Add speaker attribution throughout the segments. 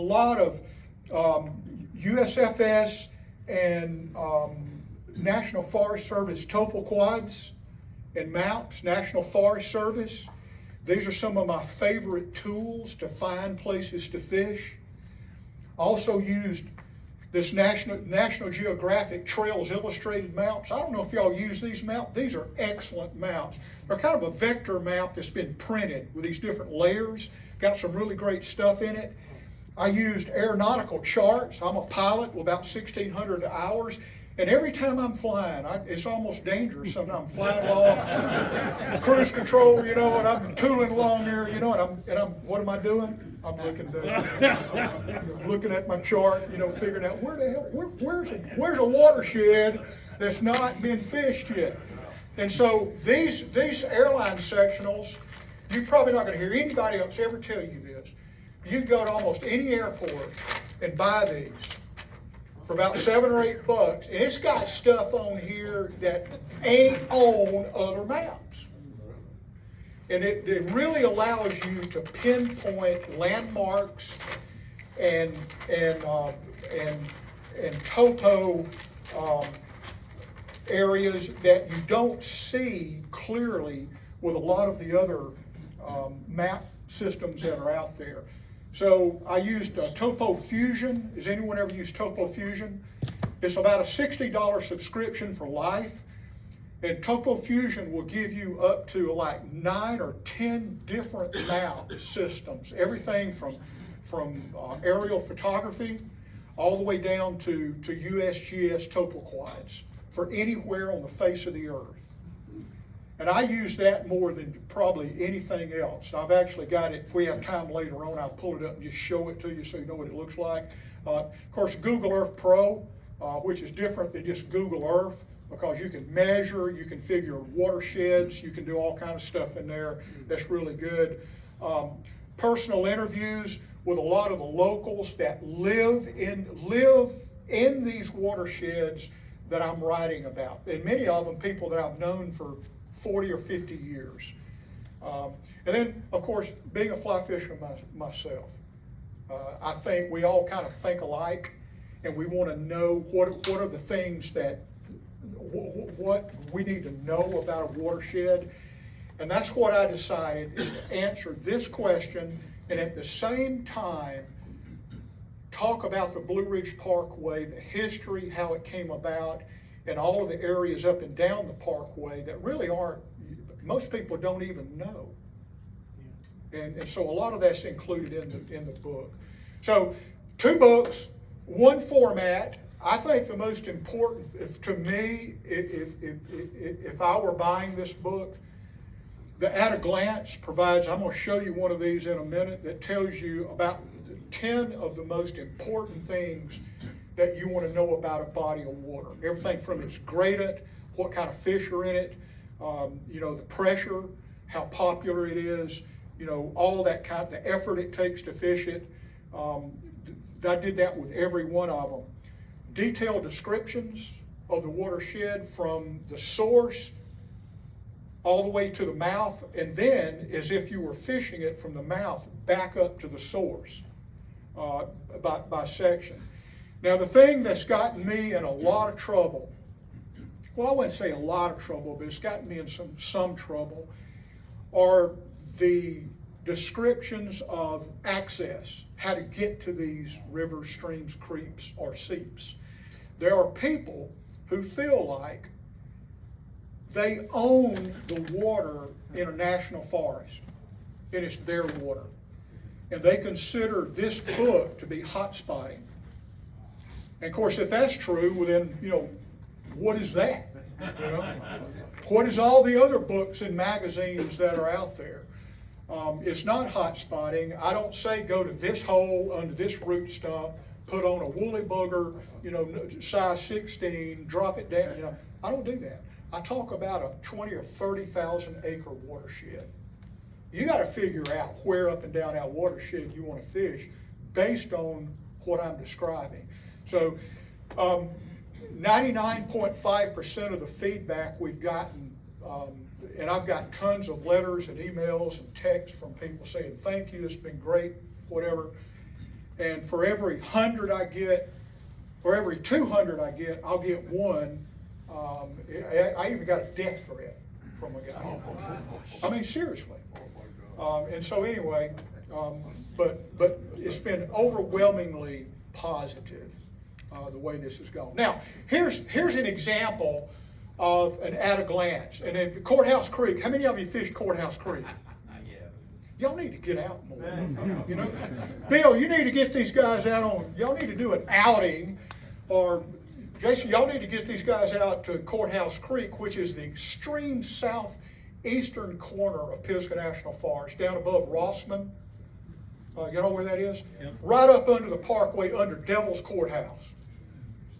Speaker 1: A lot of USFS and National Forest Service topo quads and maps, National Forest Service. These are some of my favorite tools to find places to fish. Also used this National Geographic Trails Illustrated maps. I don't know if y'all use these maps. These are excellent maps. They're kind of a vector map that's been printed with these different layers. Got some really great stuff in it. I used aeronautical charts. I'm a pilot with about 1,600 hours. And every time I'm flying, it's almost dangerous. Sometimes I'm flying along, cruise control, and I'm tooling along there, and I'm what am I doing? I'm looking down, looking at my chart, figuring out where the hell, where's a watershed that's not been fished yet. And so these airline sectionals, you're probably not going to hear anybody else ever tell you this. You can go to almost any airport and buy these for about $7 or $8, and it's got stuff on here that ain't on other maps. And it really allows you to pinpoint landmarks and topo areas that you don't see clearly with a lot of the other map systems that are out there. So I used Topo Fusion. Has anyone ever used Topo Fusion? It's about a $60 subscription for life. And Topo Fusion will give you up to like 9 or 10 different map systems. Everything from aerial photography all the way down to USGS topo quads for anywhere on the face of the earth. And I use that more than probably anything else. I've actually got it, if we have time later on, I'll pull it up and just show it to you so you know what it looks like. Of course, Google Earth Pro, which is different than just Google Earth, because you can measure, you can figure watersheds, you can do all kinds of stuff in there. That's really good. Personal interviews with a lot of the locals that live in these watersheds that I'm writing about. And many of them people that I've known for 40 or 50 years. And then, of course, being a fly fisherman myself, I think we all kind of think alike, and we want to know what are the things that, what we need to know about a watershed. And that's what I decided, is to answer this question, and at the same time, talk about the Blue Ridge Parkway, the history, how it came about, and all of the areas up and down the Parkway that really most people don't even know. And so a lot of that's included in the book. So 2 books, 1 format. I think the most important, to me, if I were buying this book, the At a Glance provides, I'm going to show you one of these in a minute, that tells you about 10 of the most important things that you want to know about a body of water. Everything from its gradient, what kind of fish are in it, the pressure, how popular it is, all that kind of, the effort it takes to fish it. I did that with every one of them. Detailed descriptions of the watershed from the source all the way to the mouth, and then as if you were fishing it from the mouth back up to the source by section. Now, the thing that's gotten me in a lot of trouble, well, I wouldn't say a lot of trouble, but it's gotten me in some trouble, are the descriptions of access, how to get to these rivers, streams, creeks, or seeps. There are people who feel like they own the water in a national forest, and it's their water. And they consider this book to be hot spotting. And of course, if that's true, well then, what is that? What is all the other books and magazines that are out there? It's not hot spotting. I don't say go to this hole under this root stump, put on a woolly booger, size 16, drop it down. I don't do that. I talk about a 20 or 30,000 acre watershed. You got to figure out where up and down that watershed you want to fish based on what I'm describing. So 99.5% of the feedback we've gotten, and I've got tons of letters and emails and texts from people saying, thank you, it's been great, whatever. And for every 100 I get, for every 200 I get, I'll get one. I even got a death threat from a guy. I mean, seriously. And so anyway, but it's been overwhelmingly positive, the way this has gone. Now, here's an example of an at a glance. And in Courthouse Creek, how many of you fished Courthouse Creek? Y'all need to get out more. You know, Bill, you need to get these guys out on. Y'all need to do an outing, or Jason, y'all need to get these guys out to Courthouse Creek, which is the extreme southeastern corner of Pisgah National Forest, down above Rossman. You know where that is? Yep. Right up under the Parkway, under Devil's Courthouse.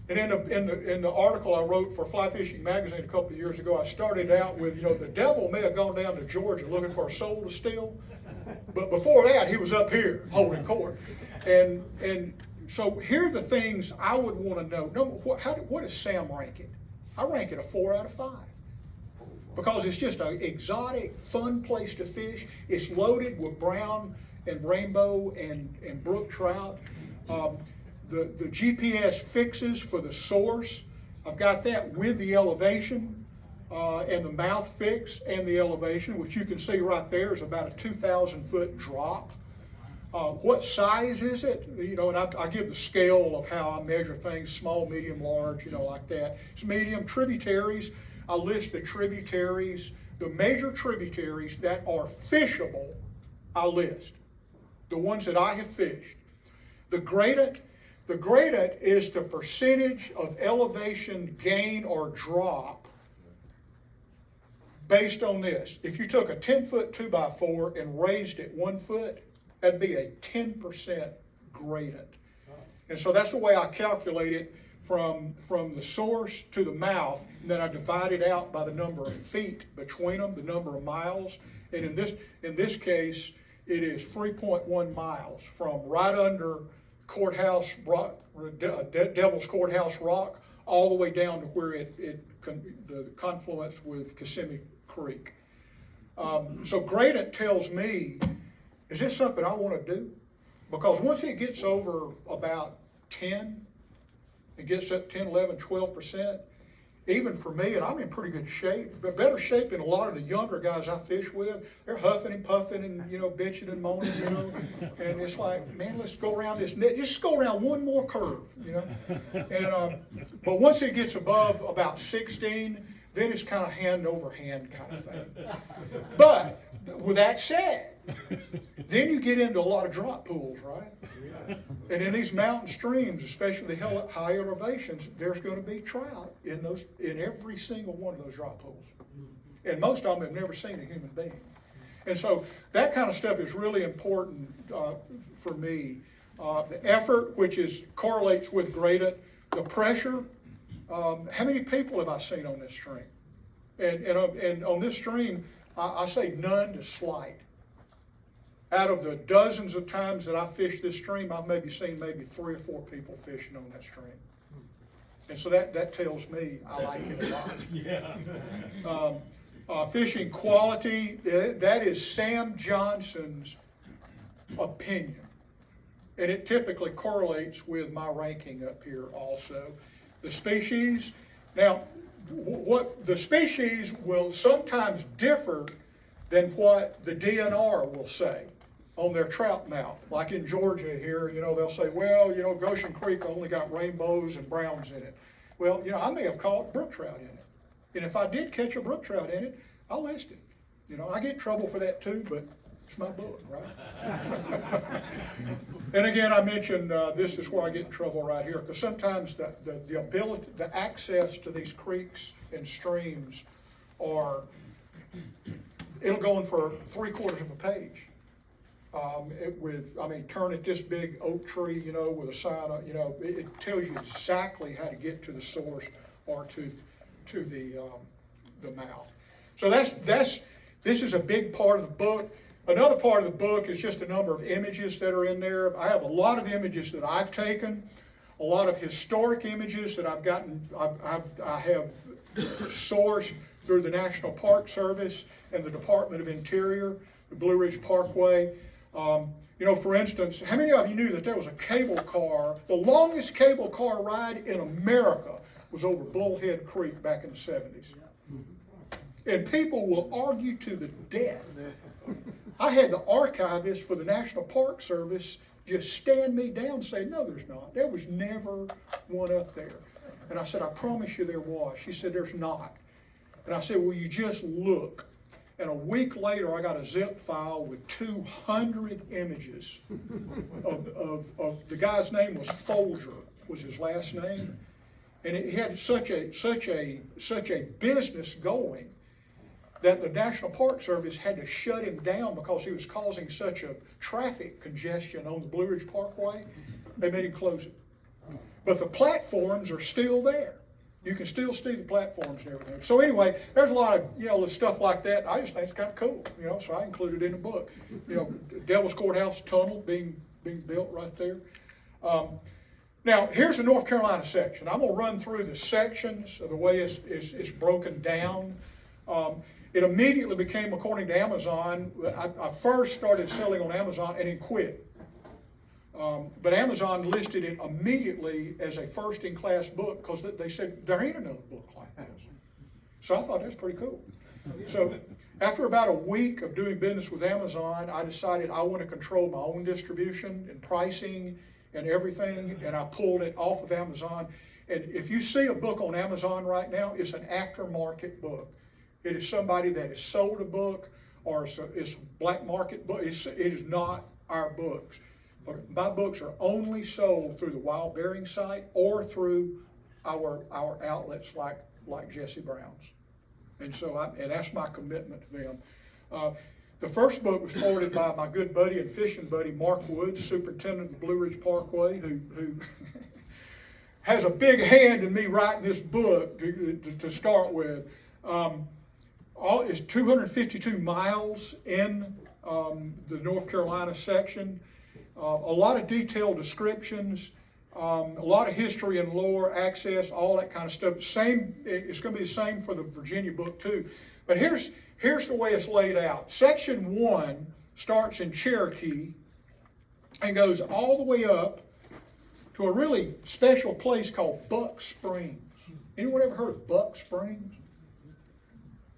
Speaker 1: And in the article I wrote for Fly Fishing Magazine a couple of years ago, I started out with, you know, the devil may have gone down to Georgia looking for a soul to steal, but before that he was up here holding court. And so here are the things I would want to know. What does Sam rank it? I rank it a 4 out of 5. Because it's just an exotic, fun place to fish. It's loaded with brown and rainbow and brook trout. The GPS fixes for the source, I've got that with the elevation and the mouth fix and the elevation, which you can see right there is about a 2,000-foot drop. What size is it? You know, and I give the scale of how I measure things: small, medium, large, you know, like that. It's medium. Tributaries, I list the tributaries, the major tributaries that are fishable, I list. The ones that I have fished. The gradient is the percentage of elevation gain or drop based on this. If you took a 10-foot 2x4 and raised it 1 foot, that'd be a 10% gradient. And so that's the way I calculate it from the source to the mouth, and then I divide it out by the number of feet between them, the number of miles. And in this case, it is 3.1 miles from right under Courthouse Rock, Devil's Courthouse Rock, all the way down to where the confluence with Kissimmee Creek. So gradient tells me, is this something I want to do? Because once it gets over about 10, it gets up 10, 11, 12%, even for me, and I'm in pretty good shape, but better shape than a lot of the younger guys I fish with. They're huffing and puffing and, you know, bitching and moaning, you know, and it's like, man, let's go around this net, just go around one more curve, you know. And but once it gets above about 16, then it's kind of hand over hand kind of thing. But with that said, then you get into a lot of drop pools, right? And in these mountain streams, especially the high elevations, there's going to be trout in every single one of those drop pools. And most of them have never seen a human being. And so that kind of stuff is really important for me. The effort, which correlates with gradient, the pressure. How many people have I seen on this stream? And on this stream, I say none to slight. Out of the dozens of times that I fished this stream, I've seen 3 or 4 people fishing on that stream. And so that tells me I like it a lot. Yeah. Fishing quality, that is Sam Johnson's opinion. And it typically correlates with my ranking up here also. The species, now, what the species will sometimes differ than what the DNR will say on their trout mouth. Like in Georgia here, you know, they'll say, well, you know, Goshen Creek only got rainbows and browns in it. Well, you know, I may have caught brook trout in it. And if I did catch a brook trout in it, I'll list it. You know, I get in trouble for that too, but it's my book, right? And again, I mentioned this is where I get in trouble right here, because sometimes the ability, the access to these creeks and streams it'll go on for 3/4 of a page. Turn at this big oak tree, you know, with a sign on, you know, it tells you exactly how to get to the source or to the mouth. So this is a big part of the book. Another part of the book is just a number of images that are in there. I have a lot of images that I've taken, a lot of historic images that I've gotten. I have sourced through the National Park Service and the Department of Interior, the Blue Ridge Parkway. You know, for instance, how many of you knew that there was a cable car, the longest cable car ride in America was over Bullhead Creek back in the 70s? And people will argue to the death. I had the archivist for the National Park Service just stand me down and say, no, there's not. There was never one up there. And I said, I promise you there was. She said, there's not. And I said, well, you just look. And a week later, I got a zip file with 200 images of the guy's name was Folger, was his last name. And it had such a business going that the National Park Service had to shut him down because he was causing such a traffic congestion on the Blue Ridge Parkway. They made him close it. But the platforms are still there. You can still see the platforms and everything. So anyway, there's a lot of, you know, stuff like that. I just think it's kind of cool, you know, so I included it in the book. You know, Devil's Courthouse Tunnel being built right there. Now, here's the North Carolina section. I'm going to run through the sections of the way it's broken down. It immediately became, according to Amazon, I first started selling on Amazon and then quit. But Amazon listed it immediately as a first-in-class book because they said there ain't another book like this. So I thought that's pretty cool. So after about a week of doing business with Amazon, I decided I want to control my own distribution and pricing and everything, and I pulled it off of Amazon. And if you see a book on Amazon right now, it's an aftermarket book. It is somebody that has sold a book, or it's a black market book. It is not our books. But my books are only sold through the Wild Bearing site or through our outlets like Jesse Brown's. And so that's my commitment to them. The first book was forwarded by my good buddy and fishing buddy, Mark Woods, superintendent of the Blue Ridge Parkway, who has a big hand in me writing this book to start with. It's 252 miles in the North Carolina section. A lot of detailed descriptions, a lot of history and lore, access, all that kind of stuff. It's going to be the same for the Virginia book too. But here's the way it's laid out. Section 1 starts in Cherokee and goes all the way up to a really special place called Buck Springs. Anyone ever heard of Buck Springs?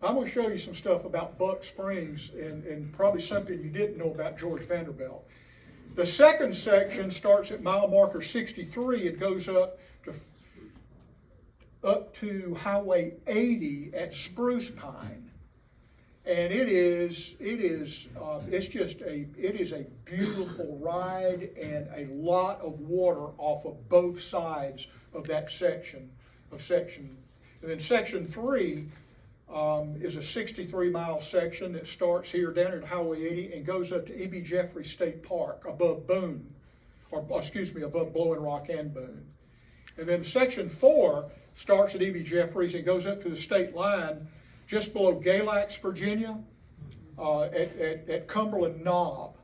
Speaker 1: I'm going to show you some stuff about Buck Springs and probably something you didn't know about George Vanderbilt. The second section starts at mile marker 63. It goes up to Highway 80 at Spruce Pine, and it is a beautiful ride and a lot of water off of both sides of that section. And then section 3 is a 63-mile section that starts here down at Highway 80 and goes up to E.B. Jeffries State Park above Boone, above Blowing Rock and Boone. And then section 4 starts at E.B. Jeffries and goes up to the state line just below Galax, Virginia, at Cumberland Knob.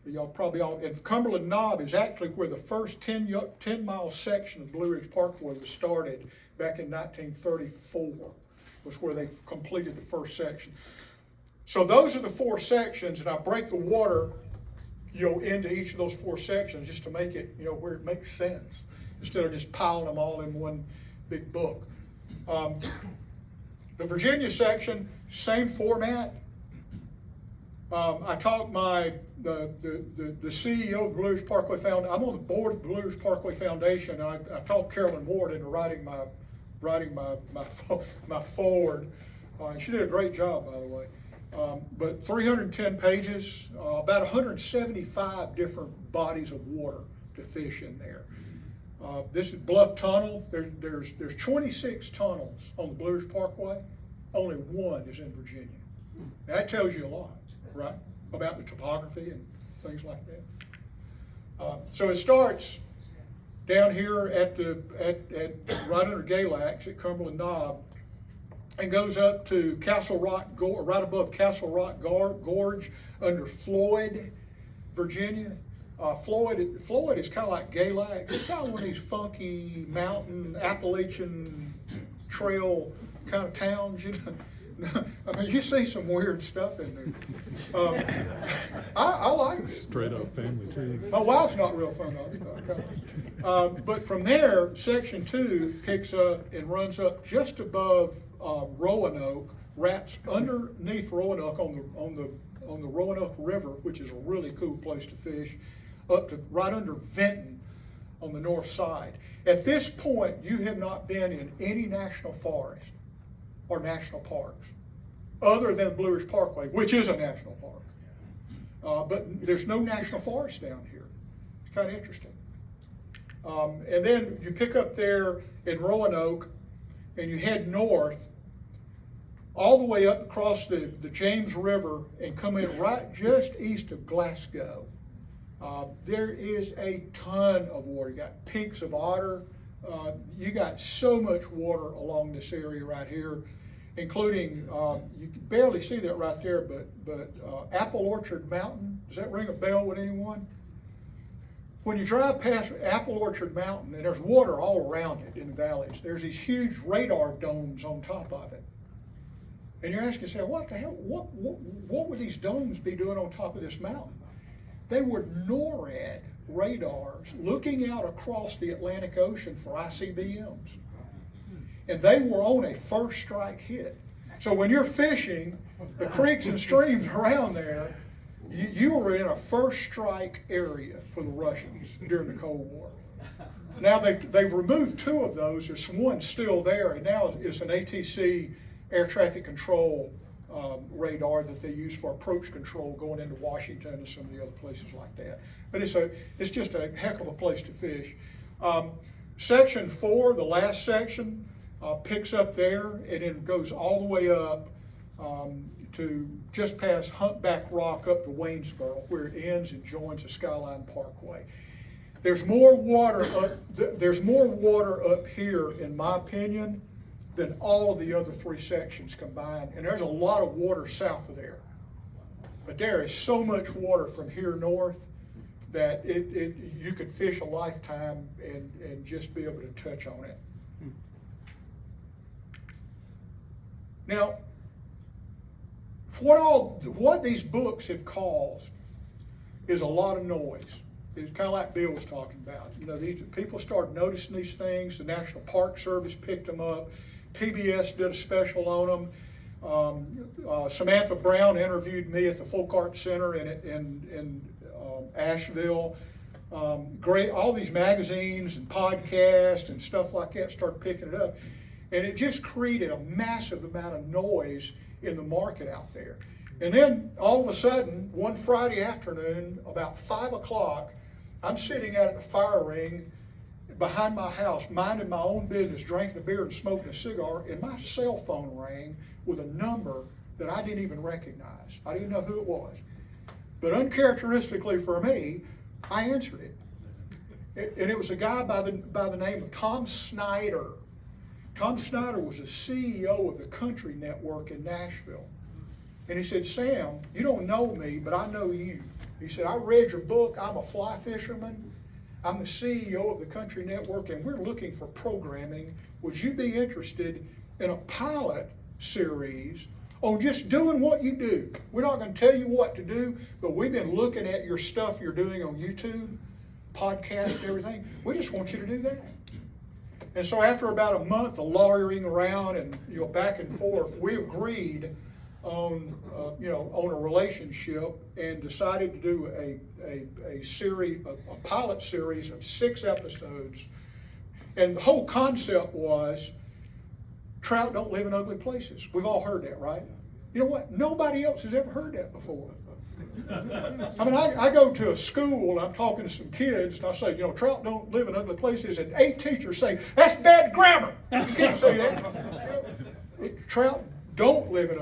Speaker 1: And Cumberland Knob is actually where the first 10-mile section of Blue Ridge Parkway was started back in 1934. Was where they completed the first section. So those are the 4 sections, and I break the water, into each of those 4 sections just to make it, where it makes sense, instead of just piling them all in one big book. The Virginia section, same format. I taught the CEO of the Blue Ridge Parkway Foundation. I'm on the board of the Blue Ridge Parkway Foundation, and I taught Carolyn Ward into writing my forward. She did a great job, by the way. But 310 pages, about 175 different bodies of water to fish in there. This is Bluff Tunnel. There's 26 tunnels on the Blue Ridge Parkway. Only 1 is in Virginia. That tells you a lot, right, about the topography and things like that. So it starts down here at right under Galax at Cumberland Knob, and goes up to Castle Rock, right above Castle Rock Gorge under Floyd, Virginia. Floyd is kind of like Galax. It's kind of one of these funky mountain Appalachian trail kind of towns, I mean, you see some weird stuff in there. I like it.
Speaker 2: Straight up family tree.
Speaker 1: My wife's not real fond of it. But from there, section 2 picks up and runs up just above Roanoke, wraps underneath Roanoke on the Roanoke River, which is a really cool place to fish, up to right under Vinton on the north side. At this point, you have not been in any national forest or national parks, other than Blue Ridge Parkway, which is a national park. But there's no national forest down here. It's kind of interesting. And then you pick up there in Roanoke, and you head north, all the way up across the James River, and come in right just east of Glasgow. There is a ton of water. You got peaks of otter. You got so much water along this area right here, including, you can barely see that right there, but Apple Orchard Mountain. Does that ring a bell with anyone? When you drive past Apple Orchard Mountain, and there's water all around it in the valleys, there's these huge radar domes on top of it. And you're asking yourself, what the hell, what would these domes be doing on top of this mountain? They were NORAD radars looking out across the Atlantic Ocean for ICBMs. And they were on a first strike hit. So when you're fishing the creeks and streams around there, you were in a first strike area for the Russians during the Cold War. Now they've removed 2 of those. There's one still there, and now it's an ATC air traffic control radar that they use for approach control going into Washington and some of the other places like that. But it's just a heck of a place to fish. Section 4, the last section, picks up there, and it goes all the way up to just past Humpback Rock up to Waynesboro, where it ends and joins the Skyline Parkway. There's more water up here, in my opinion, than all of the other 3 sections combined, and there's a lot of water south of there. But there is so much water from here north that you could fish a lifetime and just be able to touch on it. Now, what these books have caused is a lot of noise. It's kind of like Bill was talking about. You know, these people started noticing these things. The National Park Service picked them up. PBS did a special on them. Samantha Brown interviewed me at the Folk Arts Center in Asheville. All these magazines and podcasts and stuff like that started picking it up. And it just created a massive amount of noise in the market out there. And then all of a sudden, one Friday afternoon, about 5 o'clock, I'm sitting out at the fire ring behind my house, minding my own business, drinking a beer and smoking a cigar, and my cell phone rang with a number that I didn't even recognize. I didn't know who it was. But uncharacteristically for me, I answered it. And it was a guy by the name of Tom Snyder. Tom Snyder was the CEO of the Country Network in Nashville. And he said, "Sam, you don't know me, but I know you." He said, "I read your book. I'm a fly fisherman. I'm the CEO of the Country Network, and we're looking for programming. Would you be interested in a pilot series on just doing what you do? We're not going to tell you what to do, but we've been looking at your stuff you're doing on YouTube, podcast, and everything. We just want you to do that." And so after about a month of lawyering around and back and forth, we agreed on a relationship and decided to do a series, a pilot series of 6 episodes. And the whole concept was trout don't live in ugly places. We've all heard that, right? You know what? Nobody else has ever heard that before. I mean, I go to a school and I'm talking to some kids and I say, trout don't live in ugly places, and 8 teachers say, "That's bad grammar. You can't say that." Trout do live in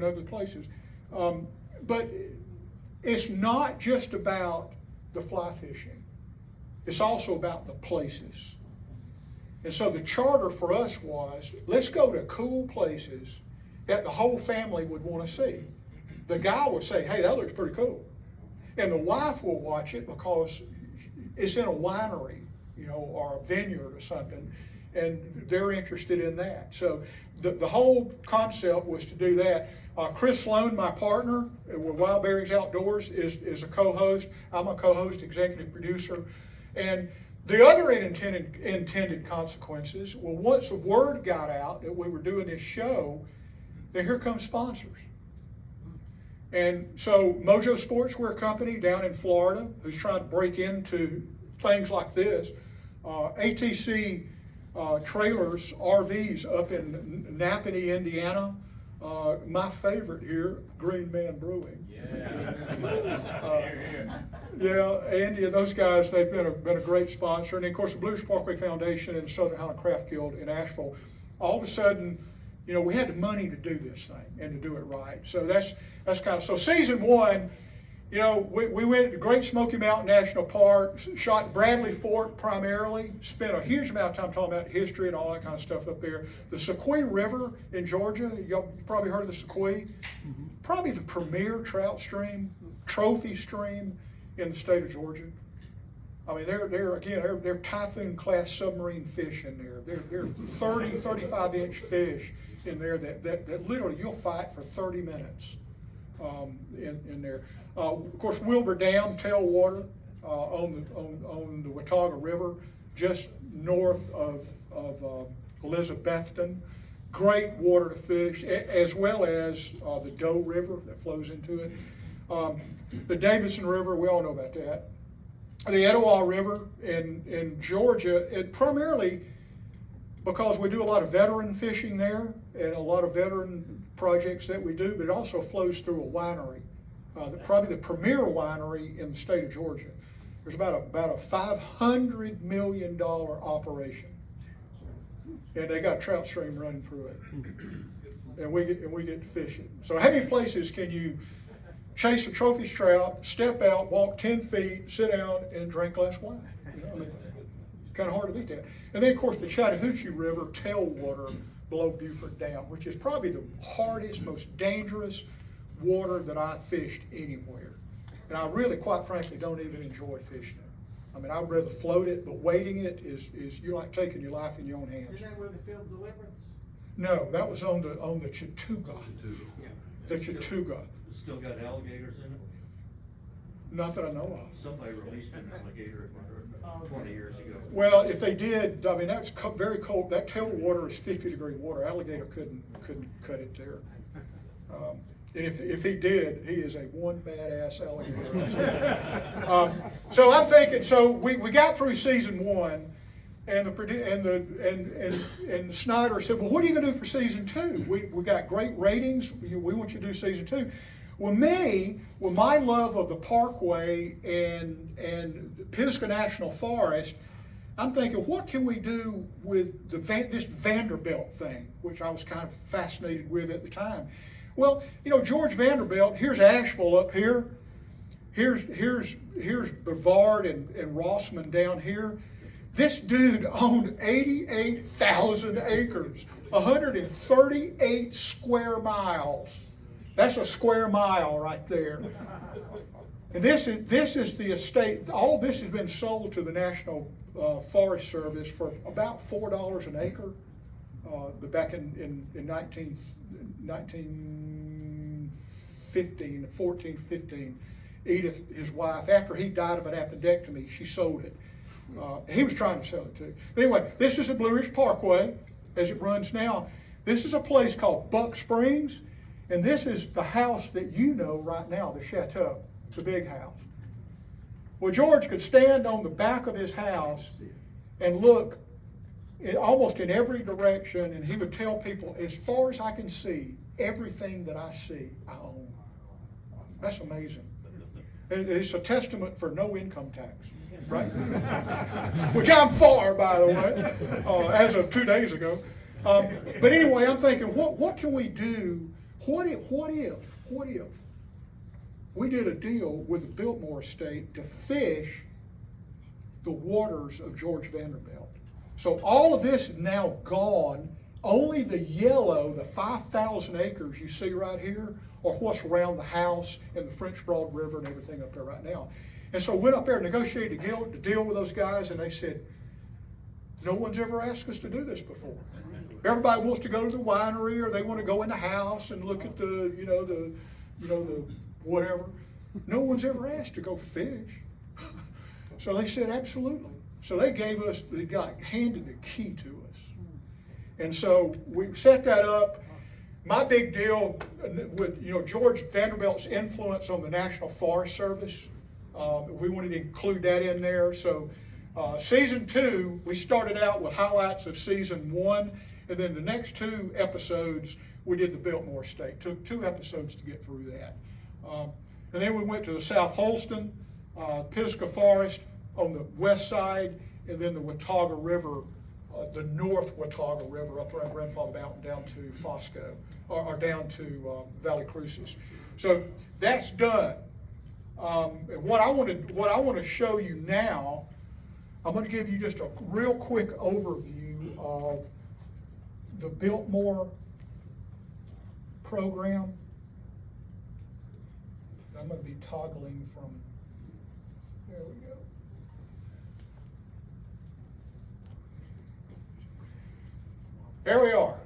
Speaker 1: ugly places. But it's not just about the fly fishing. It's also about the places. And so the charter for us was, let's go to cool places that the whole family would want to see. The guy would say, "Hey, that looks pretty cool." And the wife will watch it because it's in a winery, or a vineyard or something. and they're interested in that. So the whole concept was to do that. Chris Sloan, my partner with Wild Bearings Outdoors, is a co-host. I'm a co-host, executive producer. And the other intended consequences, well, once the word got out that we were doing this show, then here come sponsors. And so Mojo Sportswear Company down in Florida, who's trying to break into things like this, ATC Trailers, RVs up in Napanee, Indiana, my favorite here, Green Man Brewing. Yeah, Andy and those guys, they've been a great sponsor. And of course, the Blues Parkway Foundation and the Southern Highland Craft Guild in Asheville. All of a sudden, we had the money to do this thing and to do it right. So that's kind of, so season one, we went to Great Smoky Mountain National Park, shot Bradley Fort primarily, spent a huge amount of time talking about history and all that kind of stuff up there. The Sequoia River in Georgia, y'all probably heard of the Sequoia, probably the premier trout stream, trophy stream in the state of Georgia. I mean, they're typhoon class submarine fish in there. They're 30, 35 inch fish in there that literally you'll fight for 30 minutes in there. Of course, Wilbur Dam, tailwater on the Watauga River, just north of Elizabethton. Great water to fish, as well as the Doe River that flows into it. The Davidson River, we all know about that. The Etowah River in Georgia, it primarily because we do a lot of veteran fishing there and a lot of veteran projects that we do, but it also flows through a winery, probably the premier winery in the state of Georgia. There's about a $500 million operation, and they got a trout stream running through it, and we get to fish it. So how many places can you chase a trophy trout, step out, walk 10 feet, sit down, and drink a glass of wine? It's kind of hard to beat that. And then, of course, the Chattahoochee River tailwater below Beaufort Dam, which is probably the hardest, most dangerous water that I've fished anywhere. And I really, quite frankly, don't even enjoy fishing it. I mean, I'd rather float it, but wading it is you're like taking your life in your own hands.
Speaker 2: Isn't that where they filmed Deliverance?
Speaker 1: No, that was on the Chattooga. The Chattooga.
Speaker 3: Still got alligators in it?
Speaker 1: Not that I know of.
Speaker 3: Somebody released an alligator 20 years ago.
Speaker 1: Well, if they did, I mean, that's very cold. That tailwater is 50-degree water. Alligator couldn't cut it there. And if he did, he is a one badass alligator. So I'm thinking. So we got through season one, and Snyder said, "Well, what are you going to do for season two? We got great ratings. We want you to do season two." Well, with my love of the Parkway and Pisgah National Forest, I'm thinking, what can we do with this Vanderbilt thing, which I was kind of fascinated with at the time. Well, George Vanderbilt, here's Asheville up here. Here's Brevard and Rossman down here. This dude owned 88,000 acres, 138 square miles. That's a square mile right there. And this is the estate. All this has been sold to the National Forest Service for about $4 an acre. Back in 1415, Edith, his wife, after he died of an appendectomy, she sold it. He was trying to sell it too. But anyway, this is the Blue Ridge Parkway as it runs now. This is a place called Buck Springs. And this is the house that you know right now, the chateau, the big house. Well, George could stand on the back of his house and look almost in every direction, and he would tell people, as far as I can see, everything that I see, I own. That's amazing. It's a testament for no income tax, right? Which I'm for, by the way, as of 2 days ago. But anyway, I'm thinking, what can we do? What if we did a deal with the Biltmore estate to fish the waters of George Vanderbilt? So all of this is now gone. Only the yellow, the 5,000 acres you see right here, are what's around the house and the French Broad River and everything up there right now. And so I went up there and negotiated a deal with those guys, and they said, No one's ever asked us to do this before. Everybody wants to go to the winery, or they want to go in the house and look at the whatever. No one's ever asked to go fish. So they said, absolutely. So they handed the key to us. And so we set that up. My big deal with, George Vanderbilt's influence on the National Forest Service, we wanted to include that in there. So season 2, we started out with highlights of season 1, and then the next 2 episodes, we did the Biltmore Estate. Took 2 episodes to get through that. And then we went to the South Holston, Pisgah Forest on the west side, and then the Watauga River, the North Watauga River up around Grandfather Mountain down to Fosco, or down to Valley Cruces. So that's done. And what I want to show you now, I'm going to give you just a real quick overview of the Biltmore program. I'm going to be toggling from, there we go. There we are.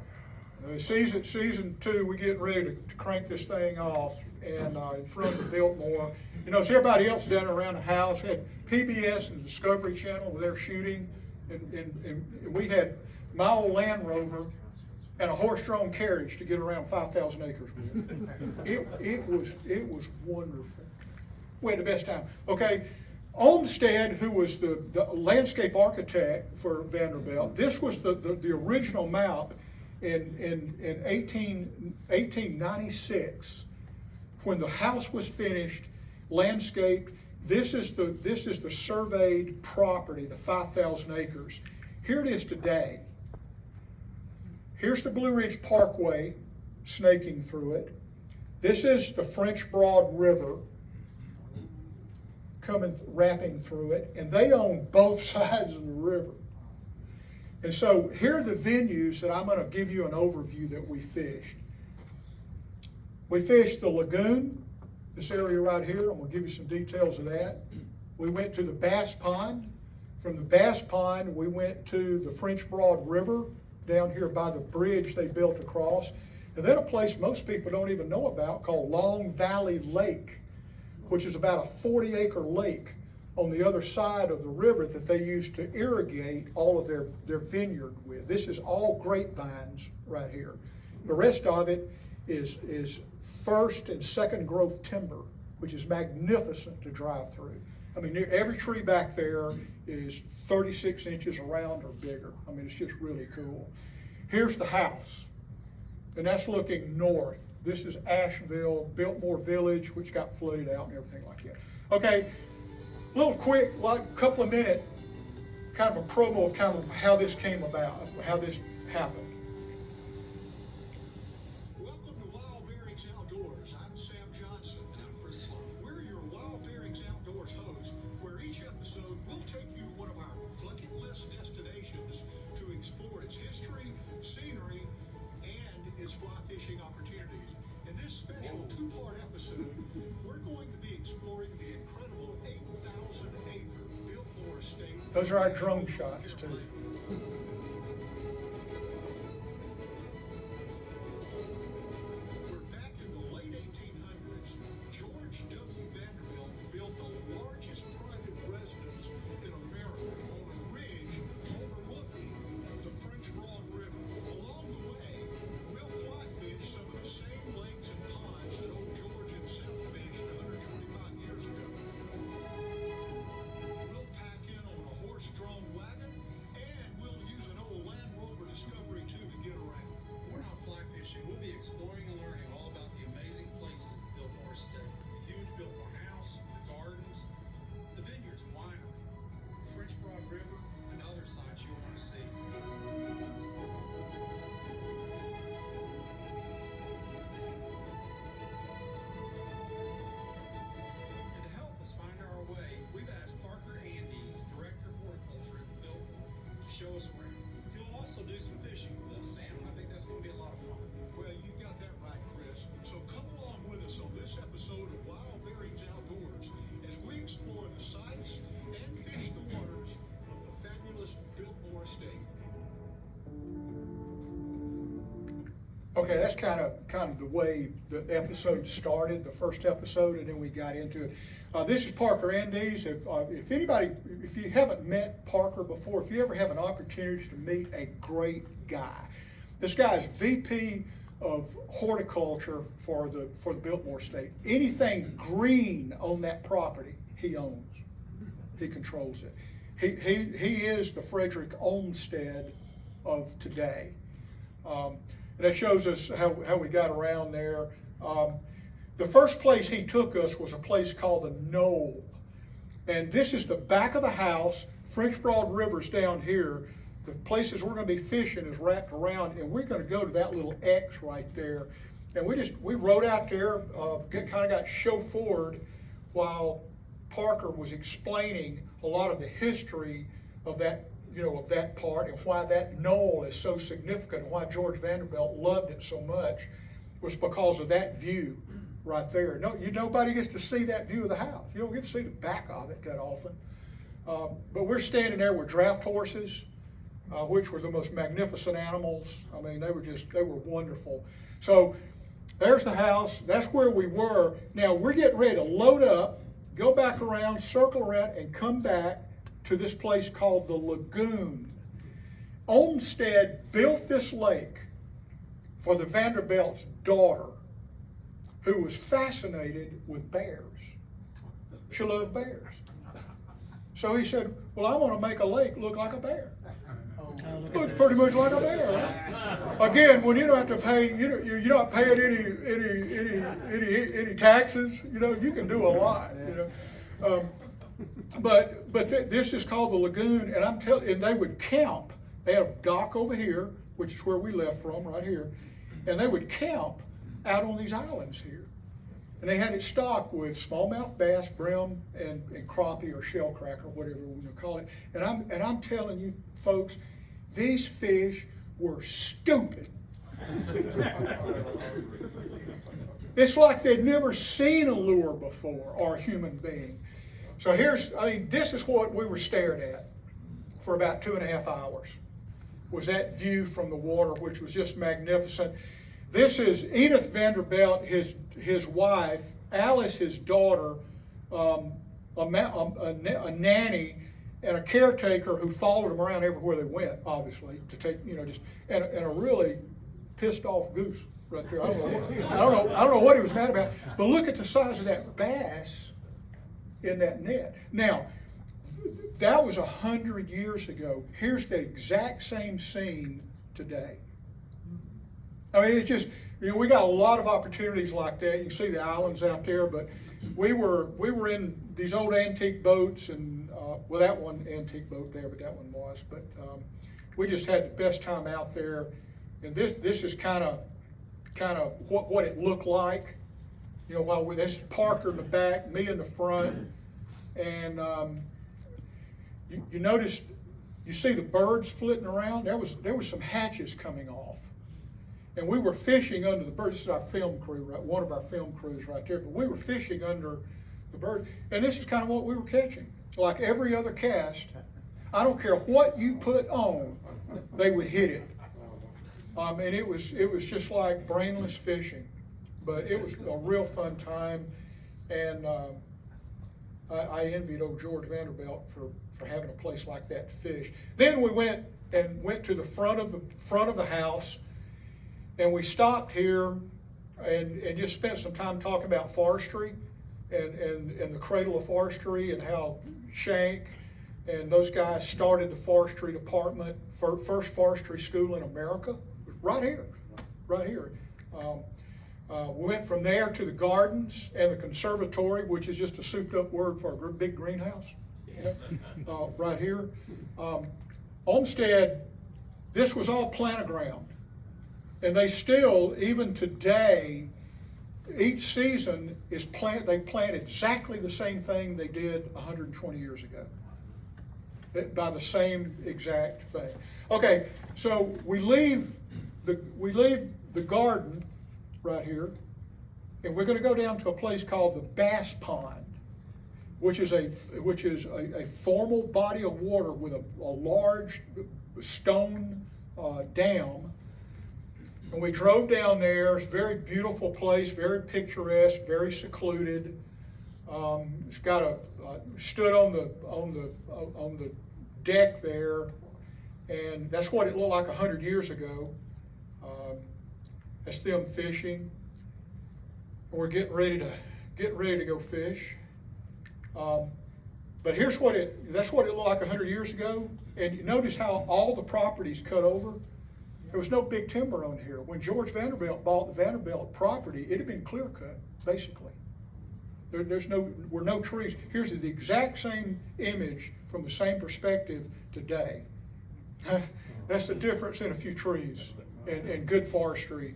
Speaker 1: Season 2, we're getting ready to crank this thing off, and in front of Biltmore. So everybody else down around the house had PBS and Discovery Channel with their shooting, and we had my old Land Rover and a horse-drawn carriage to get around 5,000 acres with. It was wonderful. We had the best time. Okay, Olmsted, who was the landscape architect for Vanderbilt, this was the original map in 1896, when the house was finished, landscaped. This is the surveyed property, the 5,000 acres. Here it is today. Here's the Blue Ridge Parkway snaking through it. This is the French Broad River wrapping through it, and they own both sides of the river. And so here are the venues that I'm going to give you an overview that we fished. We fished the lagoon, this area right here. I'm going to give you some details of that. We went to the Bass Pond. From the Bass Pond, we went to the French Broad River down here by the bridge they built across. And then a place most people don't even know about called Long Valley Lake, which is about a 40-acre lake on the other side of the river that they used to irrigate all of their vineyard with. This is all grapevines right here. The rest of it is first and second growth timber, which is magnificent to drive through. I mean, every tree back there is 36 inches around or bigger. I mean, it's just really cool. Here's the house, and that's looking north. This is Asheville, Biltmore Village, which got flooded out and everything like that. Okay, a little quick, like couple of minute, kind of a promo of kind of how this came about, how this happened.
Speaker 2: Welcome to Wild Bearings Outdoors. I'm Sam Johnson. And I'm Chris Sloan. We're your Wild Bearings Outdoors hosts, where each episode we'll take you to one of our bucket list destinations to explore its history, scenery, and its fly fishing opportunities. In this special 2-part episode, we're going to be exploring the incredible 8,000-acre Biltmore Estate.
Speaker 1: Those are our drone shots too.
Speaker 2: We're back in the late 1800s. George W. Vanderbilt built the largest private residence in America on a ridge overlooking the French Broad River. Along the way, we'll fly fish some of the same lakes and ponds that old George himself fished 125 years ago. We'll pack in on a horse-drawn wagon, and we'll use an old Land Rover Discovery 2 to get around.
Speaker 4: We're not fly fishing. We'll be exploring and learning all about the amazing places at Biltmore Estate. The huge Biltmore House, the gardens, the vineyards and winery, the French Broad River, and other sites you'll want to see. And to help us find our way, we've asked Parker Andes, Director of Horticulture at Biltmore, to show us around. He'll also do some fishing with us, Sam, and I think that's going to be a lot of fun.
Speaker 2: Well, you got that right, Chris. So come along with us on this episode of Wild Bearings Outdoors as we explore the sights and fish the waters of the fabulous Biltmore Estate.
Speaker 1: Okay, that's kind of the way the episode started, the first episode, and then we got into it. This is Parker Andes. If you haven't met Parker before, if you ever have an opportunity to meet a great guy, this guy is VP of horticulture for the Biltmore State. Anything green on that property, he owns. He controls it. He is the Frederick Olmsted of today. And that shows us how we got around there. The first place he took us was a place called the Knoll. And this is the back of the house. French Broad River's down here. The places we're going to be fishing is wrapped around, and we're going to go to that little X right there. And we rode out there, kind of got chauffeured while Parker was explaining a lot of the history of that, of that part, and why that knoll is so significant, and why George Vanderbilt loved it so much was because of that view right there. Nobody gets to see that view of the house. You don't get to see the back of it that often. But we're standing there with draft horses, which were the most magnificent animals. I mean, they were wonderful. So there's the house. That's where we were. Now we're getting ready to load up, go back around, circle around, and come back to this place called the Lagoon. Olmsted built this lake for the Vanderbilt's daughter, who was fascinated with bears. She loved bears. So he said, well, I want to make a lake look like a bear. Looks pretty much like a bear, right? Again, when you don't have to pay, you're not paying any taxes. You can do a lot. This is called the Lagoon, and and they would camp. They had a dock over here, which is where we left from, right here, and they would camp out on these islands here. And they had it stocked with smallmouth bass, brim, and crappie or shell cracker, whatever we want to call it. And I'm telling you, folks, these fish were stupid. It's like they'd never seen a lure before, or a human being. So this is what we were staring at for about 2.5 hours, was that view from the water, which was just magnificent. This is Edith Vanderbilt, his wife, Alice, his daughter, a nanny, and a caretaker who followed them around everywhere they went, obviously, to take, and a really pissed off goose right there. I don't know what he was mad about, but look at the size of that bass in that net. Now, that was 100 years ago. Here's the exact same scene today. I mean, it's just, we got a lot of opportunities like that. You can see the islands out there, but we were in these old antique boats, and that one antique boat there, but that one was. But we just had the best time out there, and this is kind of what it looked like. While this is Parker in the back, me in the front, and you notice, you see the birds flitting around. There was some hatches coming off. And we were fishing under the birds. This is our film crew, right? One of our film crews right there. But we were fishing under the birds. And this is kind of what we were catching. Like every other cast, I don't care what you put on, they would hit it. And it was just like brainless fishing. But it was a real fun time. And I envied old George Vanderbilt for having a place like that to fish. Then we went to the front of the house. And we stopped here and just spent some time talking about forestry and the cradle of forestry, and how Shank and those guys started the forestry department, first forestry school in America, right here. We went from there to the gardens and the conservatory, which is just a souped up word for a big greenhouse, right here. Olmsted, this was all plantoground. And they still, even today, each season they plant exactly the same thing they did 120 years ago, by the same exact thing. Okay, so we leave the garden right here, and we're going to go down to a place called the Bass Pond, which is a formal body of water with a large stone dam. And we drove down there. It's a very beautiful place, very picturesque, very secluded. It's got stood on the deck there, and that's what it looked like 100 years ago. That's them fishing. We're getting ready to go fish. But that's what it looked like 100 years ago. And you notice how all the property's cut over. There was no big timber on here. When George Vanderbilt bought the Vanderbilt property, it had been clear cut, basically. Were no trees. Here's the exact same image from the same perspective today. That's the difference in a few trees and good forestry.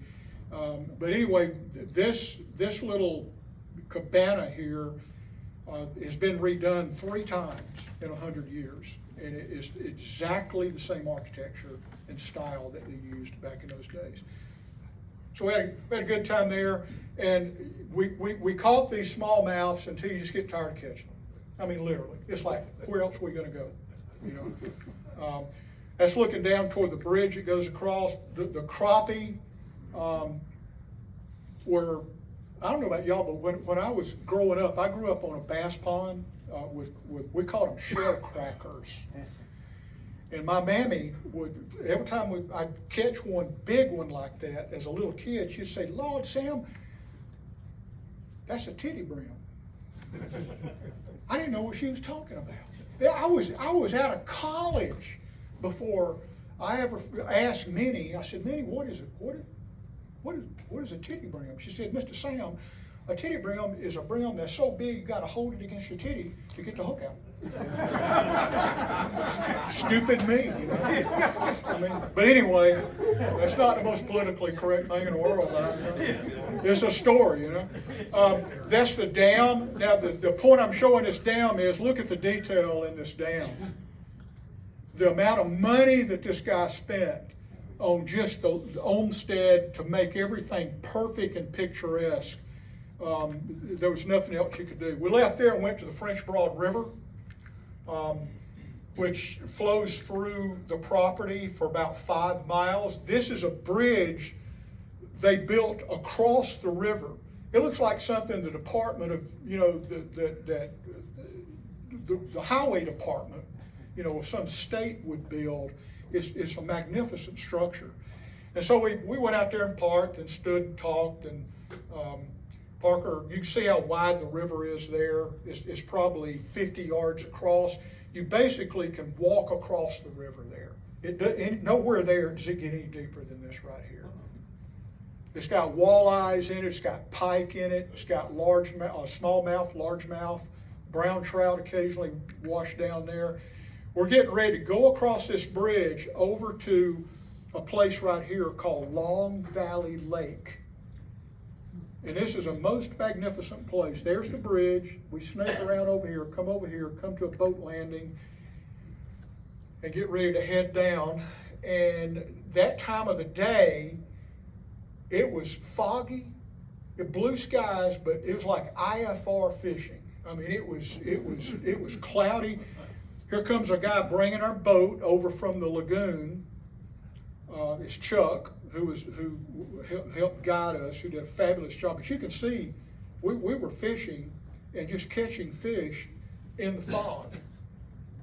Speaker 1: But anyway, this little cabana here has been redone 3 times in 100 years. And it is exactly the same architecture and style that they used back in those days. So we had a good time there, and we caught these smallmouths until you just get tired of catching them. I mean, literally. It's like, where else are we gonna go? You know? That's looking down toward the bridge that goes across. The crappie were, I don't know about y'all, but when I was growing up, I grew up on a bass pond with we called them shell crackers. And my mammy would, every time I'd catch one big one like that as a little kid, she'd say, "Lord, Sam, that's a titty brim." I didn't know what she was talking about. Yeah, I was out of college before I ever asked Minnie. I said, "Minnie, what is it? What is a titty brim?" She said, "Mr. Sam, a titty brim is a brim that's so big you got to hold it against your titty to get the hook out." Stupid me, you know. I mean, but anyway, that's not the most politically correct thing in the world. It's a story, you know. That's the dam. Now, the point I'm showing this dam is, look at the detail in this dam. The amount of money that this guy spent on just the homestead to make everything perfect and picturesque. There was nothing else you could do. We left there and went to the French Broad River, which flows through the property for about 5 miles. This is a bridge they built across the river. It looks like something the Department of, you know, the highway department, you know, of some state would build. It's a magnificent structure. And so we went out there and parked and stood and talked, and Parker, you can see how wide the river is there. It's probably 50 yards across. You basically can walk across the river there. Nowhere there does it get any deeper than this right here. It's got walleyes in it. It's got pike in it. It's got smallmouth, largemouth, brown trout occasionally wash down there. We're getting ready to go across this bridge over to a place right here called Long Valley Lake. And this is a most magnificent place. There's the bridge. We snake around over here, come to a boat landing, and get ready to head down. And that time of the day, it was foggy, blue skies, but it was like IFR fishing. I mean, it was cloudy. Here comes a guy bringing our boat over from the lagoon. It's Chuck, who helped guide us, who did a fabulous job. But you can see, we were fishing and just catching fish in the fog,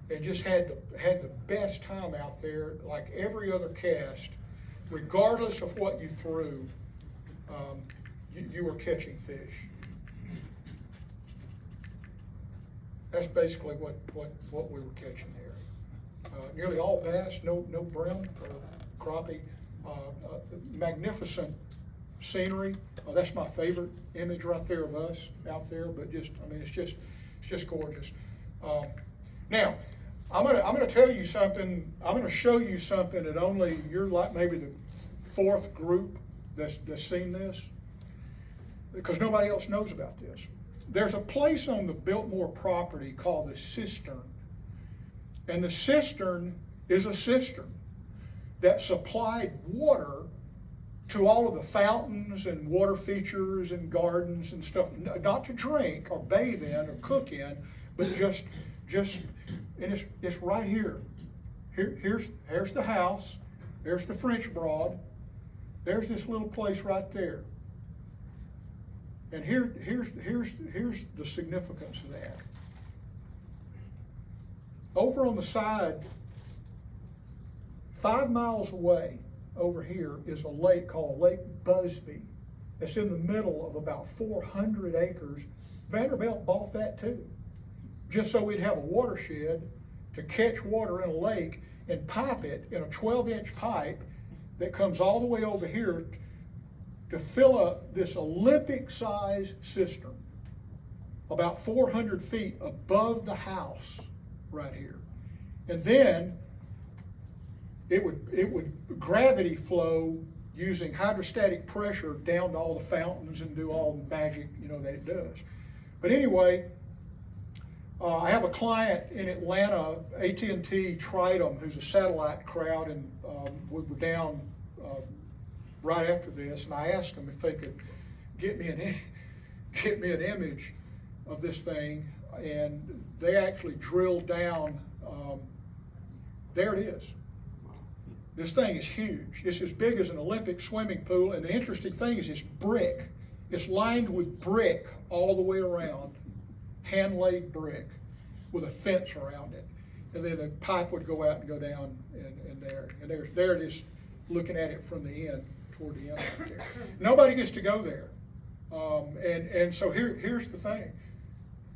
Speaker 1: and just had the best time out there. Like every other cast, regardless of what you threw, you were catching fish. That's basically what we were catching there. Nearly all bass, no brim or crappie. Magnificent scenery. That's my favorite image right there of us out there. But it's just gorgeous. Now, I'm gonna tell you something. I'm gonna show you something that only you're like maybe the 4th group that's seen this, because nobody else knows about this. There's a place on the Biltmore property called the Cistern. And the cistern is a cistern that supplied water to all of the fountains and water features and gardens and stuff, not to drink or bathe in or cook in, but just and it's right here. Here's the house, there's the French Broad, There's this little place right there. And here's the significance of that. Over on the side, 5 miles away over here is a lake called Lake Busby. It's in the middle of about 400 acres. Vanderbilt bought that too, just so we'd have a watershed to catch water in a lake and pipe it in a 12-inch pipe that comes all the way over here to fill up this Olympic-sized cistern about 400 feet above the house right here. And then it would gravity flow using hydrostatic pressure down to all the fountains and do all the magic, that it does. But anyway, I have a client in Atlanta, AT&T tried them, who's a satellite crowd, and we were down right after this, and I asked them if they could get me an image of this thing, and they actually drilled down. There it is. This thing is huge. It's as big as an Olympic swimming pool, and the interesting thing is it's brick. It's lined with brick all the way around, hand-laid brick with a fence around it. And then the pipe would go out and go down and there. And there it is, looking at it from the end, toward the end right there. Nobody gets to go there. And so here's the thing.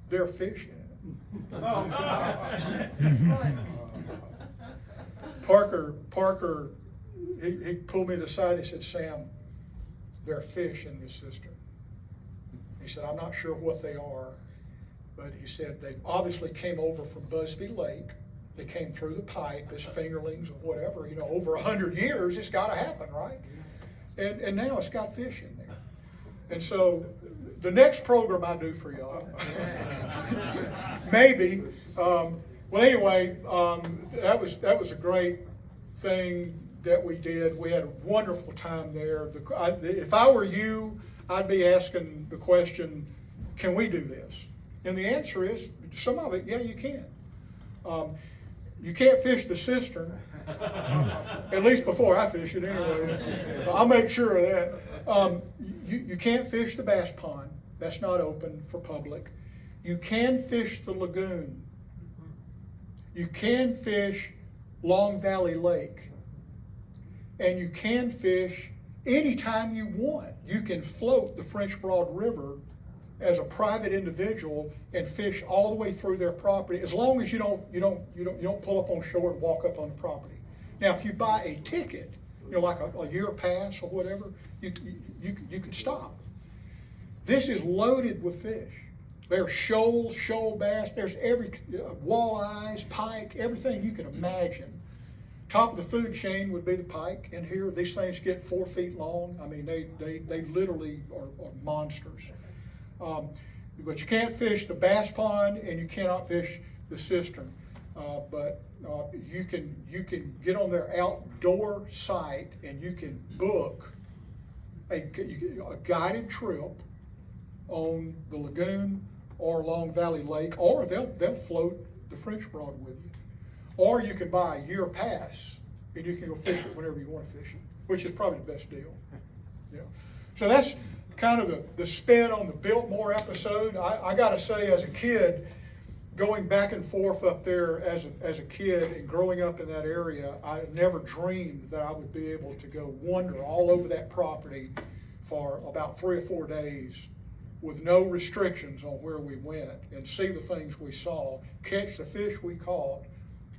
Speaker 1: There are fish in it. Parker, he pulled me to the side. He said, "Sam, there are fish in this cistern." He said, "I'm not sure what they are, but he said they obviously came over from Busby Lake. They came through the pipe as fingerlings or whatever. Over 100 years, it's got to happen, right? And now it's got fish in there." And so the next program I do for y'all, maybe. Well, anyway, that was a great thing that we did. We had a wonderful time there. If I were you, I'd be asking the question, can we do this? And the answer is, some of it, yeah, you can. You can't fish the cistern, at least before I fish it anyway. I'll make sure of that. You can't fish the bass pond. That's not open for public. You can fish the lagoon. You can fish Long Valley Lake. And you can fish anytime you want. You can float the French Broad River as a private individual and fish all the way through their property, as long as you don't pull up on shore and walk up on the property. Now, if you buy a ticket, like a year pass or whatever, you can stop. This is loaded with fish. There's shoals, shoal bass, there's every walleyes, pike, everything you can imagine. Top of the food chain would be the pike, and here these things get 4 feet long. I mean, they literally are monsters. But you can't fish the bass pond, and you cannot fish the cistern. But you can get on their outdoor site, and you can book a guided trip on the lagoon or Long Valley Lake, or they'll float the French Broad with you. Or you can buy a year pass, and you can go fish it whenever you want to fish it, which is probably the best deal. Yeah. So that's kind of the spin on the Biltmore episode. I got to say, as a kid, going back and forth up there as a kid and growing up in that area, I never dreamed that I would be able to go wander all over that property for about 3 or 4 days with no restrictions on where we went, and see the things we saw, catch the fish we caught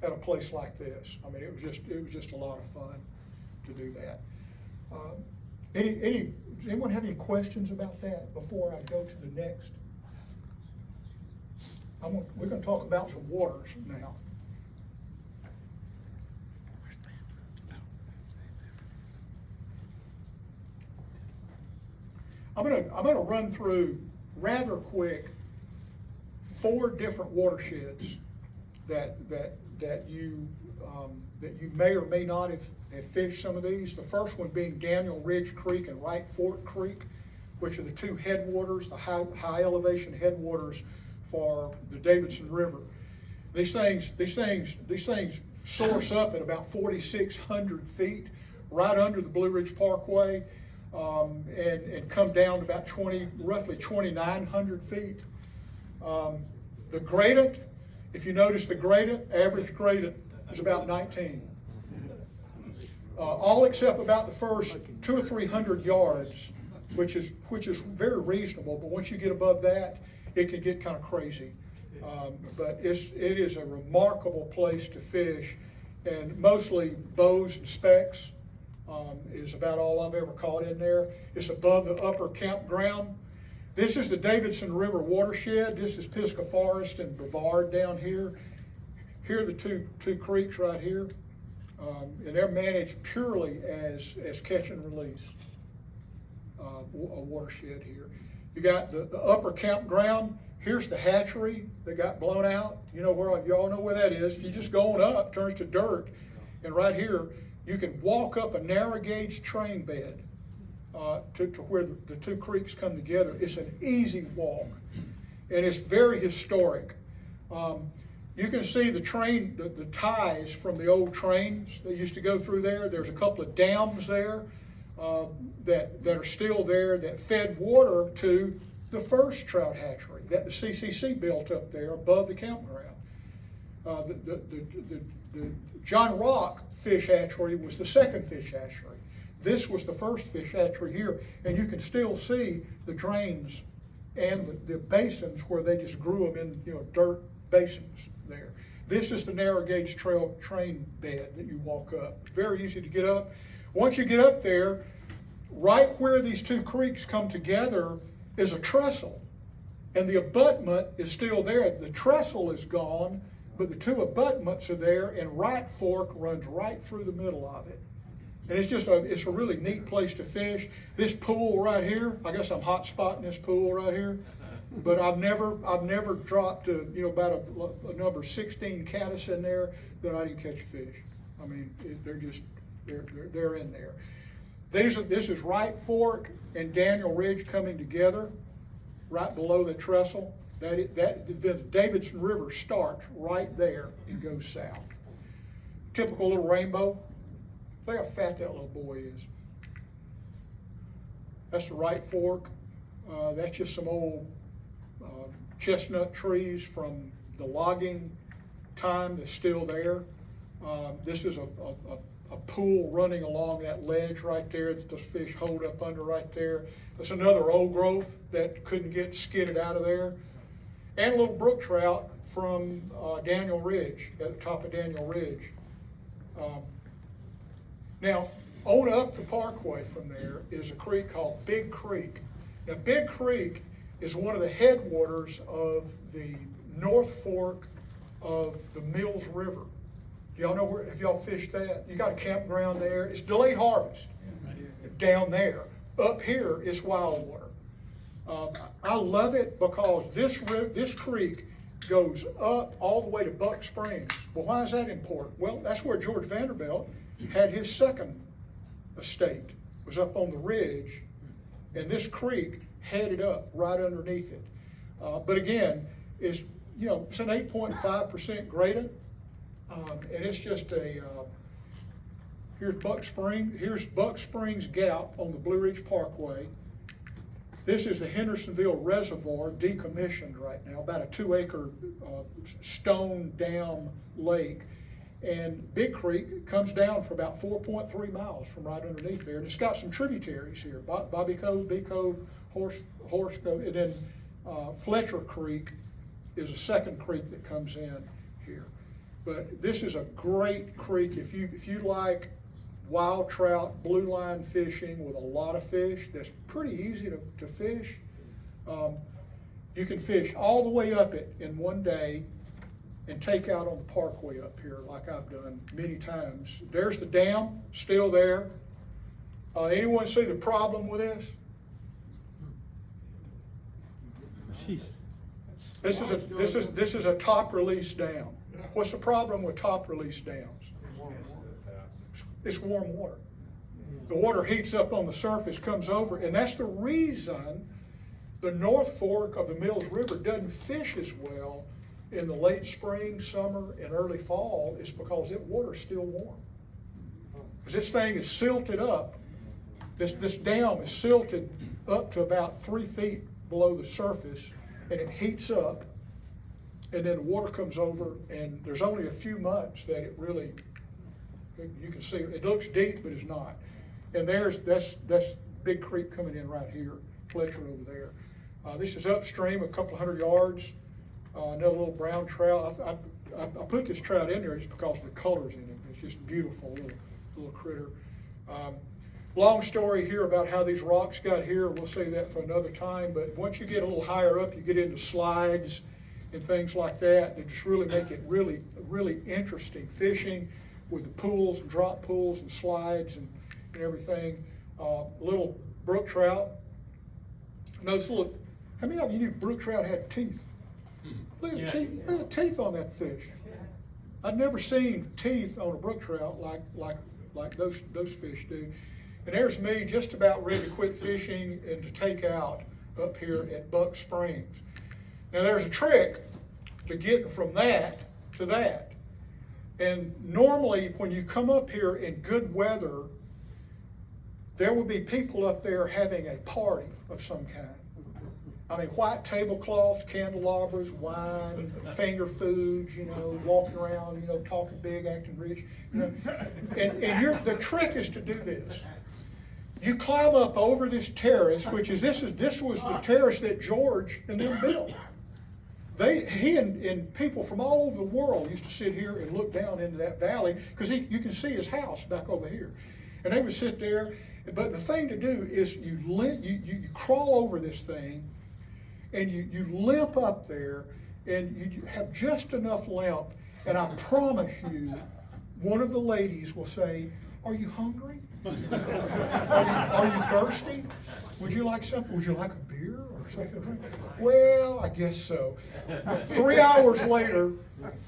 Speaker 1: at a place like this. I mean, it was just a lot of fun to do that. Does anyone have any questions about that before I go to the next? We're going to talk about some waters now. I'm going to run through rather quick 4 different watersheds that you may or may not have fished some of these. The first one being Daniel Ridge Creek and Wright Fork Creek, which are the 2 headwaters, the high elevation headwaters for the Davidson River. These things source up at about 4,600 feet, right under the Blue Ridge Parkway, and come down to about roughly 2,900 feet. The gradient, if you notice the gradient, average gradient is about 19. All except about the first 200 or 300 yards, which is very reasonable. But once you get above that, it can get kind of crazy. But it is a remarkable place to fish, and mostly bows and specks is about all I've ever caught in there. It's above the upper campground. This is the Davidson River watershed. This is Pisgah Forest and Brevard down here. Here are the two creeks right here, and they're managed purely as catch and release, a watershed here. You got the upper campground. Here's the hatchery that got blown out. You all know where that is. If you just go on up, it turns to dirt, and right here you can walk up a narrow gauge train bed to where the two creeks come together. It's an easy walk, and it's very historic. You can see the train, the ties from the old trains that used to go through there. There's a couple of dams there that are still there that fed water to the first trout hatchery that the CCC built up there above the campground. The John Rock fish hatchery was the second fish hatchery. This was the first fish hatchery here, and you can still see the drains and the basins where they just grew them in dirt basins there. This is the narrow gauge train bed that you walk up. It's very easy to get up. Once you get up there, right where these two creeks come together is a trestle, and the abutment is still there. The trestle is gone, but the two abutments are there, and Right Fork runs right through the middle of it. And it's a really neat place to fish. This pool right here, I guess I'm hot spotting this pool right here, but I've never dropped about a number 16 caddis in there that I didn't catch fish. I mean, they're in there. This is Right Fork and Daniel Ridge coming together, right below the trestle. The Davidson River starts right there and goes south. Typical little rainbow. Look how fat that little boy is. That's the Right Fork. That's just some old chestnut trees from the logging time that's still there. This is a pool running along that ledge right there that those fish hold up under right there. That's another old growth that couldn't get skidded out of there. And a little brook trout from Daniel Ridge, at the top of Daniel Ridge. Now, on up the Parkway from there is a creek called Big Creek. Now, Big Creek is one of the headwaters of the North Fork of the Mills River. Do y'all know have y'all fished that? You got a campground there. It's delayed harvest down there. Up here, it's wild water. I love it because this creek goes up all the way to Buck Springs. Well, why is that important? Well, that's where George Vanderbilt had his second estate, was up on the ridge, and this creek headed up right underneath it. But again, it's an 8.5% gradient, and it's just here's Buck Springs Gap on the Blue Ridge Parkway. This is the Hendersonville Reservoir, decommissioned right now, about a 2-acre stone dam lake. And Big Creek comes down for about 4.3 miles from right underneath there. And it's got some tributaries here, Bobby Cove, Big Cove, Horse Cove, and then Fletcher Creek is a second creek that comes in here. But this is a great creek. If you like wild trout, blue line fishing with a lot of fish, that's pretty easy to fish. You can fish all the way up it in one day and take out on the Parkway up here like I've done many times. There's the dam, still there. Anyone see the problem with this?
Speaker 5: Jeez.
Speaker 1: This is a top release dam. What's the problem with top release dams? It's warm water. The water heats up on the surface, comes over, and that's the reason the North Fork of the Mills River doesn't fish as well in the late spring, summer, and early fall, is because that water's still warm. Because this thing is silted up. This dam is silted up to about 3 feet below the surface, and it heats up, and then the water comes over, and there's only a few months that it really, you can see, it looks deep, but it's not. And that's Big Creek coming in right here, Fletcher over there. This is upstream a couple hundred yards, another little brown trout. I put this trout in there just because of the colors in it. It's just beautiful little critter. Long story here about how these rocks got here. We'll save that for another time. But once you get a little higher up, you get into slides and things like that that just really make it really interesting fishing with the pools and drop pools and slides and everything. Little brook trout. Notice, look, how many of you knew brook trout had teeth? Look at the teeth. Look at the teeth on that fish. I've never seen teeth on a brook trout like those fish do. And there's me just about ready to quit fishing and to take out up here at Buck Springs. Now there's a trick to getting from that to that. And normally when you come up here in good weather, there will be people up there having a party of some kind. I mean, white tablecloths, candelabras, wine, finger foods, walking around, talking big, acting rich. And the trick is to do this. You climb up over this terrace, this was the terrace that George and them built. He and people from all over the world used to sit here and look down into that valley because you can see his house back over here. And they would sit there. But the thing to do is you crawl over this thing and you limp up there and you have just enough limp, and I promise you, one of the ladies will say, "Are you hungry? Are you thirsty? Would you like something? Would you like a beer or something?" Well, I guess so. 3 hours later,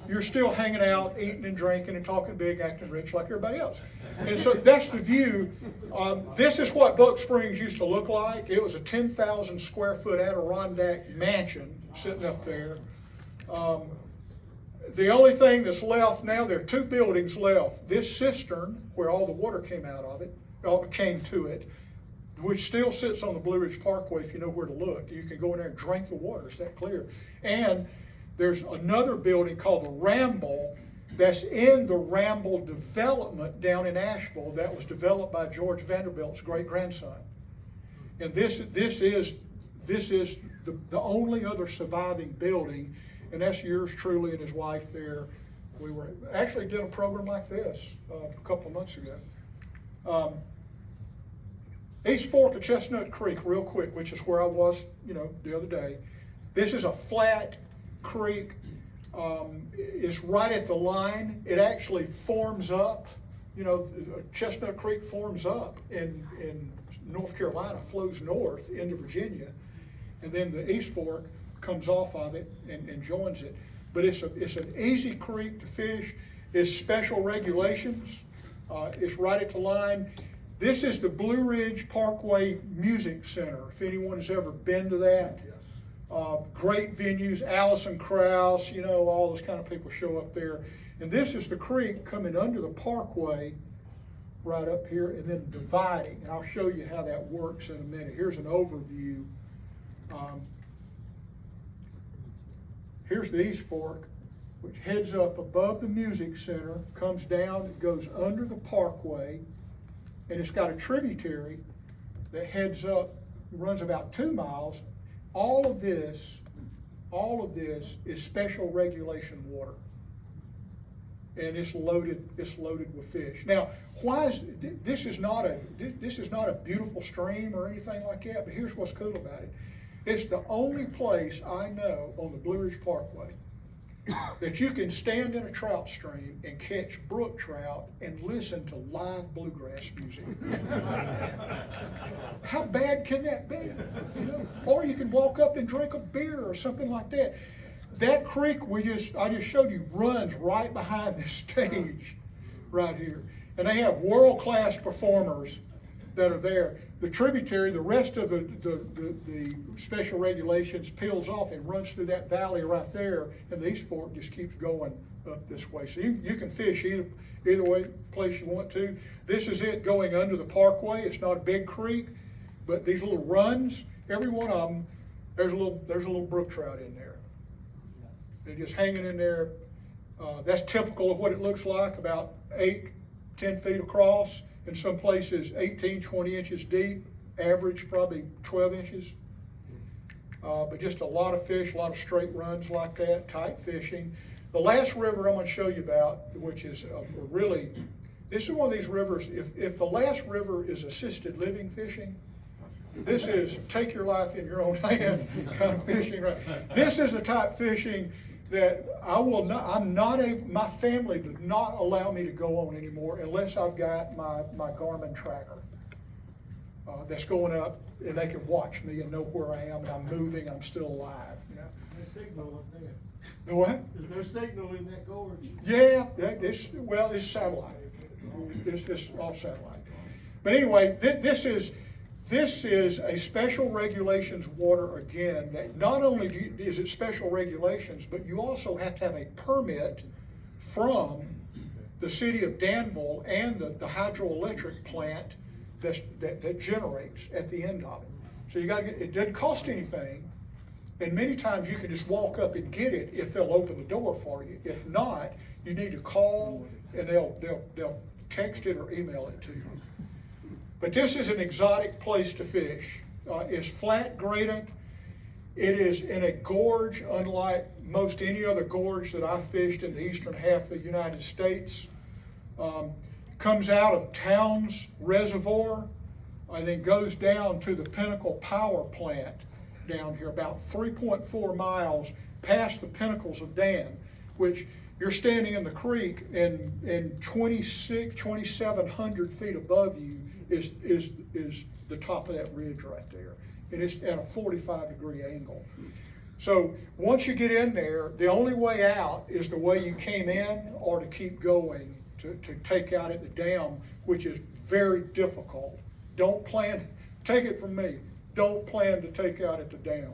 Speaker 1: you're still hanging out, eating and drinking and talking big, acting rich like everybody else. And so that's the view. This is what Buck Springs used to look like. It was a 10,000 square foot Adirondack mansion sitting up there. The only thing that's left now, there are 2 buildings left. This cistern, where all the water came to it, which still sits on the Blue Ridge Parkway if you know where to look. You can go in there and drink the water, it's that clear. And there's another building called the Ramble that's in the Ramble development down in Asheville that was developed by George Vanderbilt's great-grandson. And this is the only other surviving building, and that's yours truly and his wife there. We were actually did a program like this a couple of months ago. East Fork of Chestnut Creek, real quick, which is where I was, the other day. This is a flat creek. It's right at the line. It actually forms up. Chestnut Creek forms up in North Carolina, flows north into Virginia, and then the East Fork comes off of it and joins it. But it's an easy creek to fish. It's special regulations. It's right at the line. This is the Blue Ridge Parkway Music Center, if anyone has ever been to that. Great venues, Allison Krauss, all those kind of people show up there. And this is the creek coming under the parkway right up here and then dividing. And I'll show you how that works in a minute. Here's an overview. Here's the East Fork, which heads up above the music center, comes down, it goes under the parkway, and it's got a tributary that heads up, runs about 2 miles. All of this is special regulation water, and it's loaded with fish. Now, this is not a beautiful stream or anything like that, but here's what's cool about it. It's the only place I know on the Blue Ridge Parkway that you can stand in a trout stream and catch brook trout and listen to live bluegrass music. How bad can that be? Or you can walk up and drink a beer or something like that. That creek I just showed you runs right behind this stage right here. And they have world-class performers that are there. The tributary, the rest of the special regulations peels off and runs through that valley right there, and the East Fork just keeps going up this way. So you can fish either way, place you want to. This is it going under the Parkway. It's not a big creek, but these little runs, every one of them, there's a little brook trout in there. They're just hanging in there. That's typical of what it looks like, about 8-10 feet across. In some places 18-20 inches deep, average probably 12 inches. But just a lot of fish, a lot of straight runs like that, tight fishing. The last river I'm going to show you about, which is this is one of these rivers, if the last river is assisted living fishing, this is take your life in your own hands kind of fishing. Right? This is the type fishing that my family does not allow me to go on anymore unless I've got my Garmin tracker that's going up, and they can watch me and know where I am, and I'm moving, I'm still alive. You know?
Speaker 6: There's no signal up there.
Speaker 1: The what?
Speaker 6: There's no signal in that gorge.
Speaker 1: Yeah, it's satellite. It's all satellite. But anyway, this is a special regulations water again. That not only is it special regulations, but you also have to have a permit from the city of Danville and the hydroelectric plant that generates at the end of it. So you got to get. It doesn't cost anything, and many times you can just walk up and get it if they'll open the door for you. If not, you need to call and they'll text it or email it to you. But this is an exotic place to fish. It's flat gradient. It is in a gorge unlike most any other gorge that I've fished in the eastern half of the United States. Comes out of Towns Reservoir and then goes down to the Pinnacle Power Plant down here, about 3.4 miles past the Pinnacles of Dan, which you're standing in the creek, and 2,700 feet above you is the top of that ridge right there. And it's at a 45-degree angle. So once you get in there, the only way out is the way you came in or to keep going to take out at the dam, which is very difficult. Don't plan, take it from me, don't plan to take out at the dam.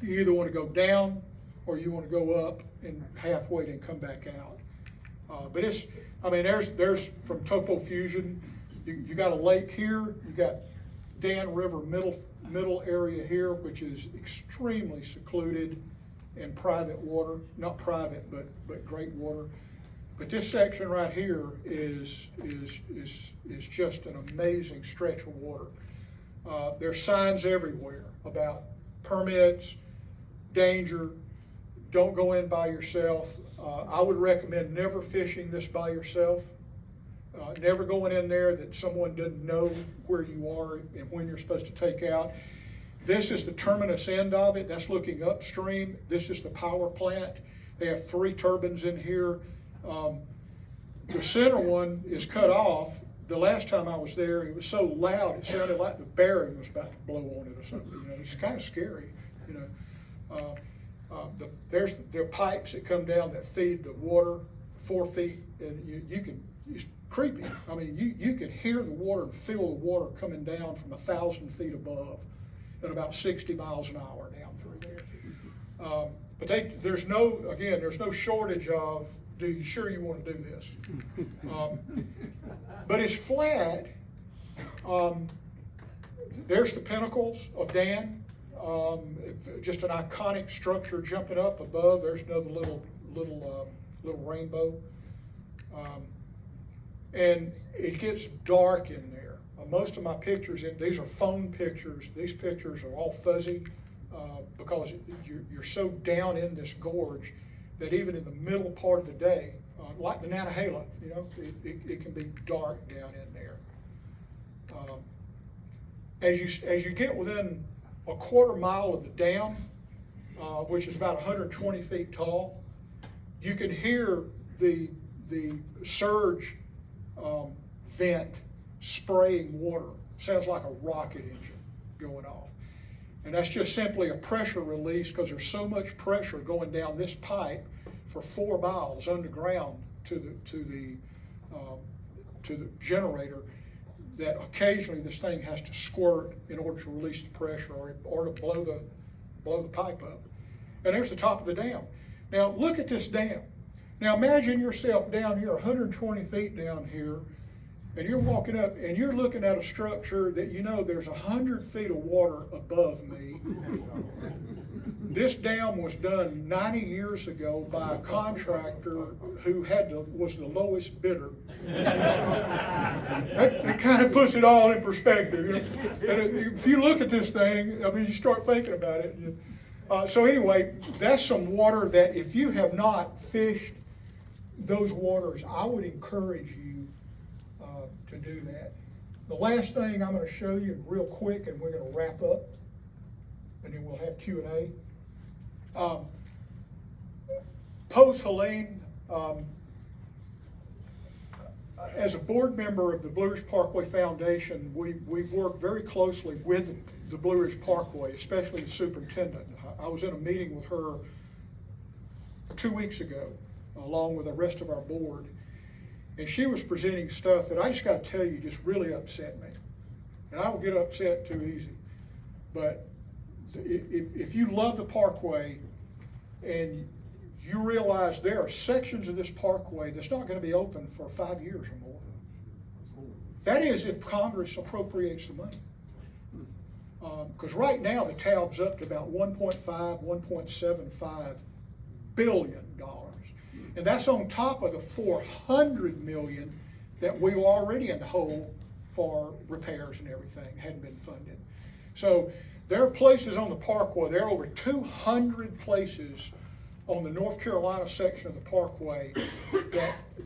Speaker 1: You either want to go down or you want to go up and halfway and come back out. But there's from Topo Fusion, you got a lake here, you got Dan River middle area here, which is extremely secluded and private water, not private, but great water. But this section right here is just an amazing stretch of water. There's signs everywhere about permits, danger, don't go in by yourself. I would recommend never fishing this by yourself. Never going in there that someone doesn't know where you are and when you're supposed to take out. This is the terminus end of it. That's looking upstream. This is the power plant. They have 3 turbines in here. The center one is cut off. The last time I was there, it was so loud, it sounded like the bearing was about to blow on it or something. You know, it's kind of scary. You know, there are pipes that come down that feed the water 4 feet, and it's creepy. I mean, you could hear the water and feel the water coming down from 1,000 feet above at about 60 miles an hour down through there. But there's no shortage of, do you sure you want to do this? But it's flat. There's the Pinnacles of Dan. Just an iconic structure jumping up above. There's another little rainbow. And it gets dark in there. Most of my pictures, these are phone pictures. These pictures are all fuzzy because you're so down in this gorge that even in the middle part of the day, like the Nantahala, you know, it can be dark down in there. As you get within a quarter mile of the dam, which is about 120 feet tall, you can hear the surge vent spraying water. Sounds like a rocket engine going off. And that's just simply a pressure release because there's so much pressure going down this pipe for 4 miles underground to the generator that occasionally this thing has to squirt in order to release the pressure or to blow the pipe up. And there's the top of the dam. Now, look at this dam. Now, imagine yourself down here, 120 feet down here, and you're walking up and you're looking at a structure that you know there's 100 feet of water above me. This dam was done 90 years ago by a contractor who was the lowest bidder. That kind of puts it all in perspective. You know? And if you look at this thing, I mean, you start thinking about it. So anyway, that's some water that if you have not fished those waters, I would encourage you to do that. The last thing I'm going to show you real quick, and we're going to wrap up, and then we'll have Q&A. Post-Helene, as a board member of the Blue Ridge Parkway Foundation, we've worked very closly with the Blue Ridge Parkway, especially the superintendent. I was in a meeting with her 2 weeks ago, along with the rest of our board, and she was presenting stuff that I just got to tell you just really upset me. And I don't get upset too easy, but if you love the Parkway and you realize there are sections of this Parkway that's not going to be open for 5 years or more. That is if Congress appropriates the money. Because right now the tab's up to about $1.75 billion. And that's on top of the $400 million that we were already in the hole for repairs and everything, hadn't been funded. So there are places on the Parkway, there are over 200 places on the North Carolina section of the Parkway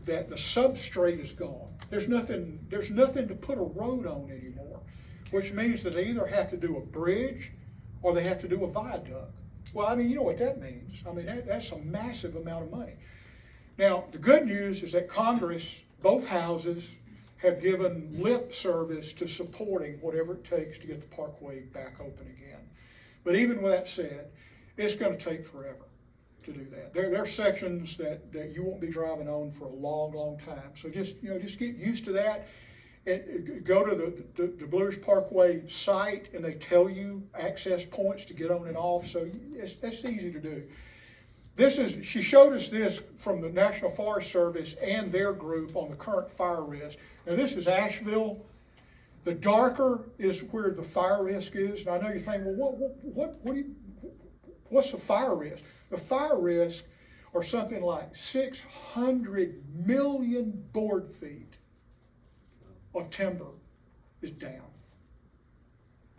Speaker 1: that the substrate is gone. There's nothing to put a road on anymore, which means that they either have to do a bridge or they have to do a viaduct. Well, I mean, you know what that means. I mean, that's a massive amount of money. Now, the good news is that Congress, both houses, have given lip service to supporting whatever it takes to get the Parkway back open again. But even with that said, it's going to take forever to do that. There are sections that you won't be driving on for a long, long time. So just get used to that. And go to the Blue Ridge Parkway site, and they tell you access points to get on and off. So that's easy to do. She showed us this from the National Forest Service and their group on the current fire risk. Now this is Asheville. The darker is where the fire risk is. And I know you're thinking, well, what's the fire risk? The fire risk are something like 600 million board feet of timber is down.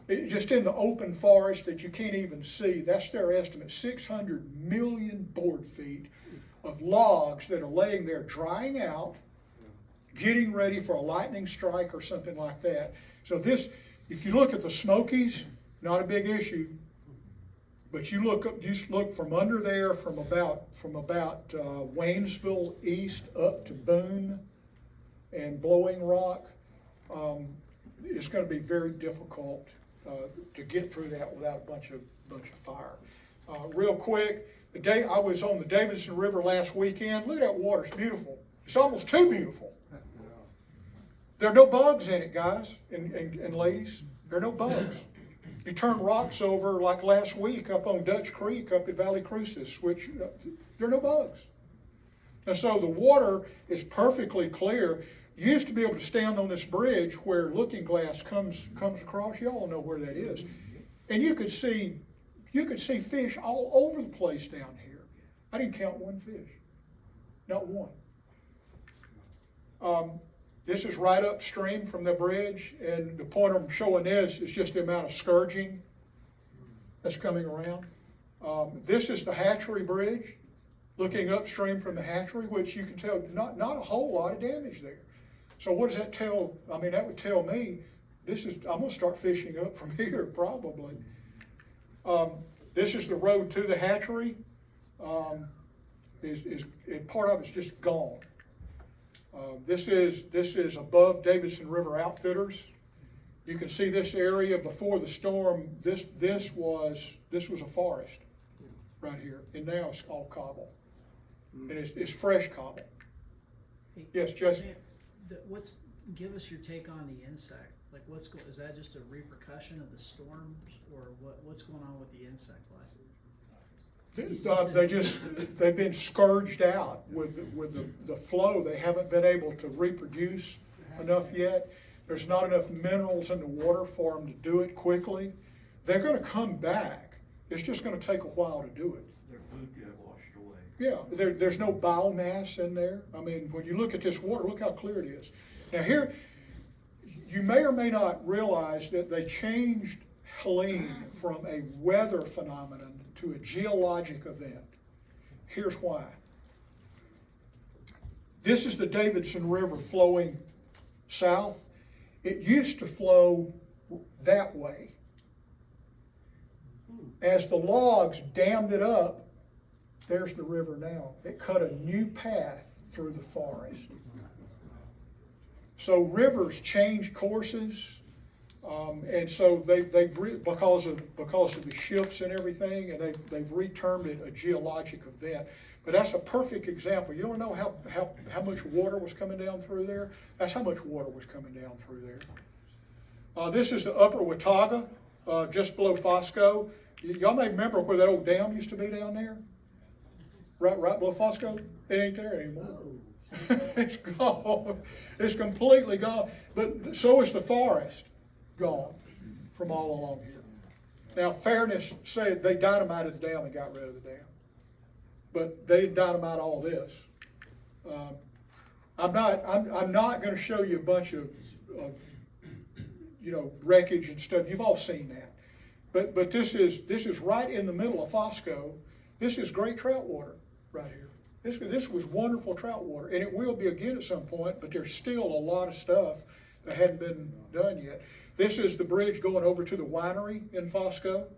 Speaker 1: Just in the open forest that you can't even see, that's their estimate, 600 million board feet of logs that are laying there drying out, getting ready for a lightning strike or something like that. So this, if you look at the Smokies, not a big issue, but you look from under there from about Waynesville east up to Boone and Blowing Rock, it's going to be very difficult to get through that without a bunch of fire. Real quick, I was on the Davidson River last weekend. Look at that water, it's beautiful. It's almost too beautiful. There are no bugs in it, guys and ladies. There are no bugs. You turn rocks over like last week up on Dutch Creek up at Valley Crucis, which there are no bugs. And so the water is perfectly clear. You used to be able to stand on this bridge where Looking Glass comes across. You all know where that is. And you could see fish all over the place down here. I didn't count one fish. Not one. This is right upstream from the bridge, and the point I'm showing this is just the amount of scourging that's coming around. This is the Hatchery Bridge, looking upstream from the hatchery, which you can tell not a whole lot of damage there. So what does that tell? I mean, that would tell me I'm going to start fishing up from here probably. This is the road to the hatchery. Part of it's just gone. This is above Davidson River Outfitters. You can see this area before the storm. This was a forest right here, and now it's all cobble, and it's fresh cobble.
Speaker 7: Hey,
Speaker 1: Yes, Judge.
Speaker 7: Sam, give us your take on the insect. Like, is that just a repercussion of the storms, or what's going on with the insect life?
Speaker 1: They've been scourged out with the flow. They haven't been able to reproduce enough yet. There's not enough minerals in the water for them to do it quickly. They're gonna come back. It's just gonna take a while to do it.
Speaker 3: Their food got washed away.
Speaker 1: Yeah, there's no biomass in there. I mean, when you look at this water, look how clear it is. Now here, you may or may not realize that they changed Helene from a weather phenomenon to a geologic event. Here's why. This is the Davidson River flowing south. It used to flow that way. As the logs dammed it up, there's the river now. It cut a new path through the forest. So rivers change courses, and so because of the ships and everything, and they've retermed it a geologic event. But that's a perfect example. You don't know how much water was coming down through there? That's how much water was coming down through there. This is the Upper Watauga, just below Fosco. Y'all may remember where that old dam used to be down there? Right below Fosco? It ain't there anymore. It's gone. It's completely gone. But so is the forest gone from all along here. Now, fairness said they dynamited the dam and got rid of the dam. But they didn't dynamite all this. I'm not going to show you a bunch of wreckage and stuff. You've all seen that. But this is right in the middle of Fosco. This is great trout water right here. This was wonderful trout water, and it will be again at some point, but there's still a lot of stuff that hadn't been done yet. This is the bridge going over to the winery in Fosco,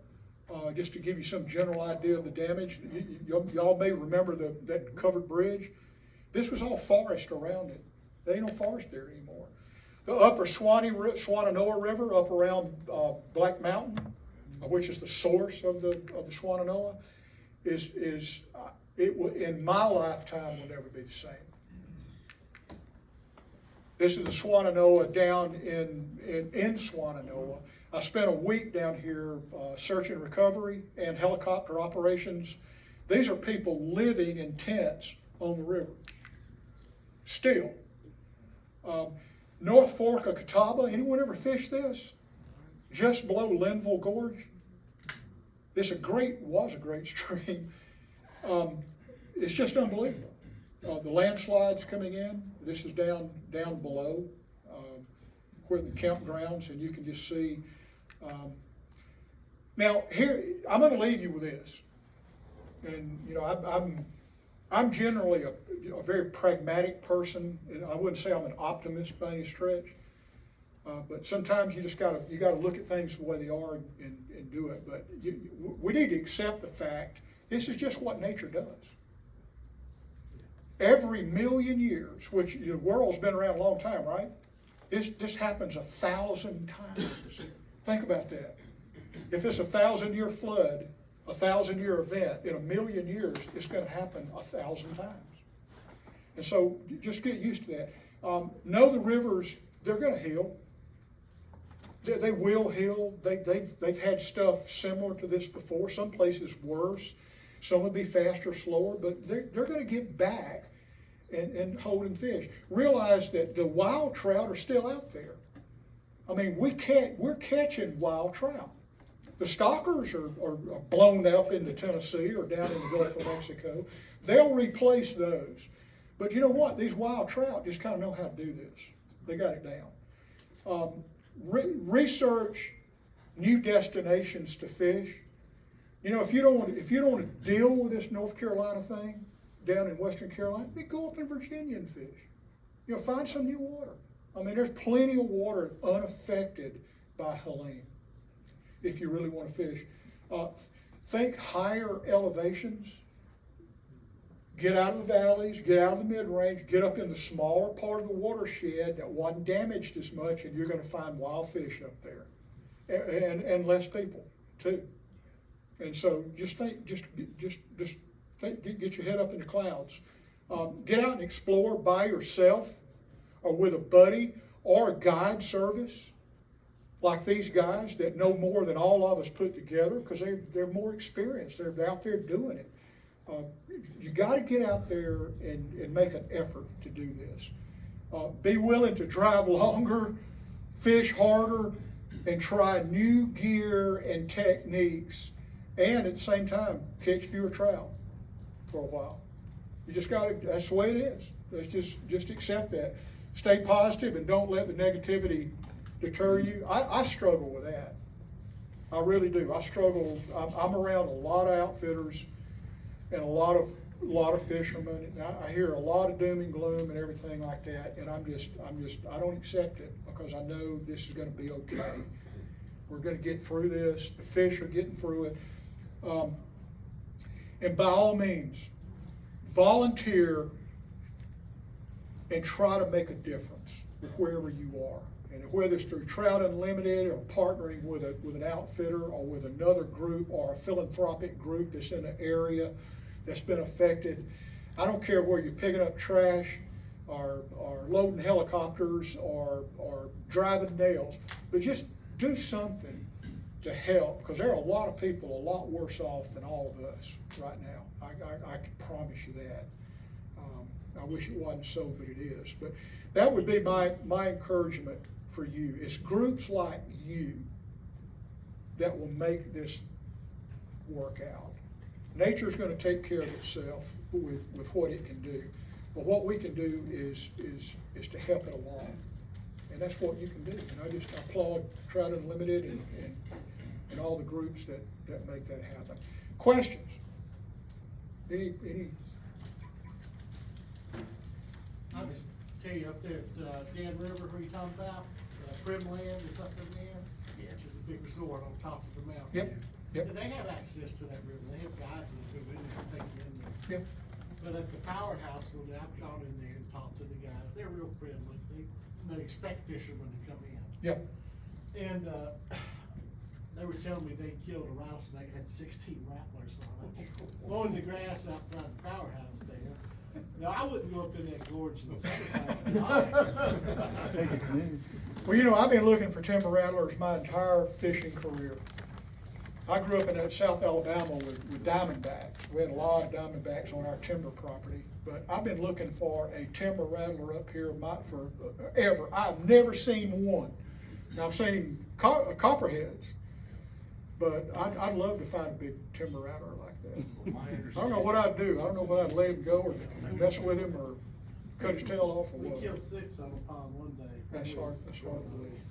Speaker 1: just to give you some general idea of the damage. Y'all may remember that covered bridge. This was all forest around it. There ain't no forest there anymore. The upper Swannanoa River up around Black Mountain, which is the source of the Swannanoa, in my lifetime will never be the same. This is the Swannanoa down in Swannanoa. I spent a week down here search and recovery and helicopter operations. These are people living in tents on the river. Still. North Fork of Catawba, anyone ever fished this? Just below Linville Gorge. Was a great stream. It's just unbelievable. The landslides coming in. This is down below where the campgrounds, and you can just see. Now here, I'm going to leave you with this, and I'm generally a very pragmatic person, and I wouldn't say I'm an optimist by any stretch. But sometimes you gotta look at things the way they are and do it. But we need to accept the fact this is just what nature does. Every million years, which the world's been around a long time, right? This happens 1,000 times. Think about that. If it's 1,000-year flood, 1,000-year event, in a million years, it's going to happen 1,000 times. And so just get used to that. Know the rivers, they're going to heal. They will heal. They've had stuff similar to this before. Some places worse. Some will be faster, slower, but they're going to get back and hold and fish. Realize that the wild trout are still out there. I mean, we're catching wild trout. The stockers are blown up into Tennessee or down in the Gulf of Mexico. They'll replace those. But you know what? These wild trout just kind of know how to do this. They got it down. Research new destinations to fish. You know, if you don't want to deal with this North Carolina thing down in Western Carolina, then go up in Virginia and fish. You know, find some new water. I mean, there's plenty of water unaffected by Helene if you really want to fish. Think higher elevations. Get out of the valleys, get out of the mid-range, get up in the smaller part of the watershed that wasn't damaged as much, and you're going to find wild fish up there, and less people too. And so just think, get your head up in the clouds. Get out and explore by yourself, or with a buddy, or a guide service. like these guys that know more than all of us put together, because they're more experienced, they're out there doing it. You gotta get out there and make an effort to do this. Be willing to drive longer, fish harder, and try new gear and techniques, and at the same time, catch fewer trout for a while. You just gotta, that's the way it is. Let's just accept that. Stay positive and don't let the negativity deter you. I struggle with that. I really do. I struggle. I'm around a lot of outfitters and a lot of fishermen, and I hear a lot of doom and gloom and everything like that, and I don't accept it, because I know this is gonna be okay. We're gonna get through this. The fish are getting through it. And by all means, volunteer and try to make a difference with wherever you are. And whether it's through Trout Unlimited or partnering with an outfitter or with another group or a philanthropic group that's in an area that's been affected. I don't care where you're picking up trash or loading helicopters or driving nails, but just do something to help, because there are a lot of people a lot worse off than all of us right now. I can promise you that. I wish it wasn't so, but it is. But that would be my encouragement for you. It's groups like you that will make this work out. Nature's going to take care of itself with what it can do. But what we can do is to help it along. And that's what you can do. And I just applaud Trout Unlimited and all the groups that make that happen. Questions? Any?
Speaker 6: I'll just tell you up there at Dan River, who you talking about, Primland is up in there. Yeah. Which is a big resort on top of the mountain.
Speaker 1: Yep, yep.
Speaker 6: And they have access to that river. They have guides that go in there and take you in there.
Speaker 1: Yep.
Speaker 6: But at the powerhouse, when I've gone in there and talked to the guys, they're real friendly. They expect fishermen to come in.
Speaker 1: Yep.
Speaker 6: And, they were telling me they killed a rattlesnake, had 16 rattlers on it, mowing the grass outside the powerhouse there. Now, I wouldn't go up in that gorge in the summertime.
Speaker 5: Take a canoe.
Speaker 1: Well, I've been looking for timber rattlers my entire fishing career. I grew up in South Alabama with diamondbacks. We had a lot of diamondbacks on our timber property, but I've been looking for a timber rattler up here forever. I've never seen one. Now, I've seen copperheads, but I'd love to find a big timber rattler like that. I don't know what I'd do. I don't know whether I'd let him go or mess with him or cut his tail off or
Speaker 6: We
Speaker 1: what.
Speaker 6: killed 6 on a pond one day.
Speaker 1: That's hard to believe.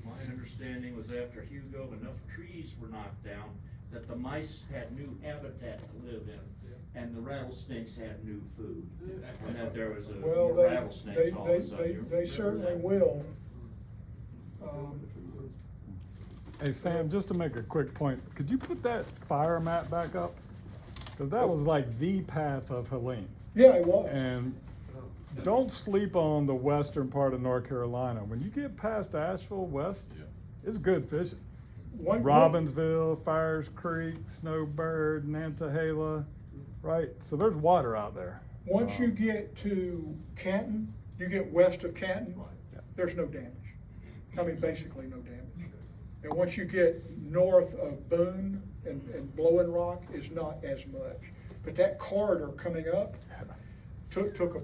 Speaker 3: My understanding was after Hugo, enough trees were knocked down that the mice had new habitat to live in, and the rattlesnakes had new food, and that there was
Speaker 1: Well,
Speaker 3: more rattlesnakes all of a sudden.
Speaker 1: they certainly will.
Speaker 5: Hey, Sam, just to make a quick point, could you put that fire map back up? Because that was like the path of Helene.
Speaker 1: Yeah, it was.
Speaker 5: And don't sleep on the western part of North Carolina. When you get past Asheville West, it's good fishing. Robbinsville, Fires Creek, Snowbird, Nantahala, right? So there's water out there.
Speaker 1: Once you get to Canton, you get west of Canton, there's no damage. I mean, basically no damage. And once you get north of Boone and Blowing Rock is not as much. But that corridor coming up took a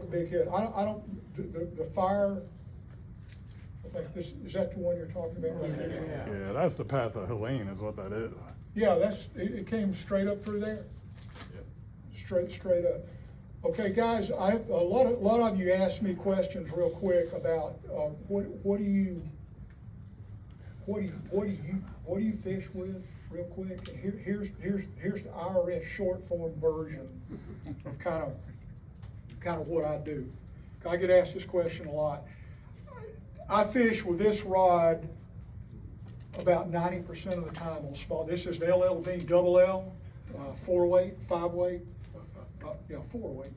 Speaker 1: big hit. The fire, I think is that the one you're talking about?
Speaker 5: Yeah, that's the path of Helene is what that is.
Speaker 1: Yeah, it came straight up through there. Straight up. Okay, guys, a lot of you asked me questions real quick about what do you fish with, real quick. And here's the IRS short form version of kind of what I do. I get asked this question a lot. I fish with this rod about 90% of the time on small. This is the LL Bean double L, 4-weight, 5-weight, 4-weight.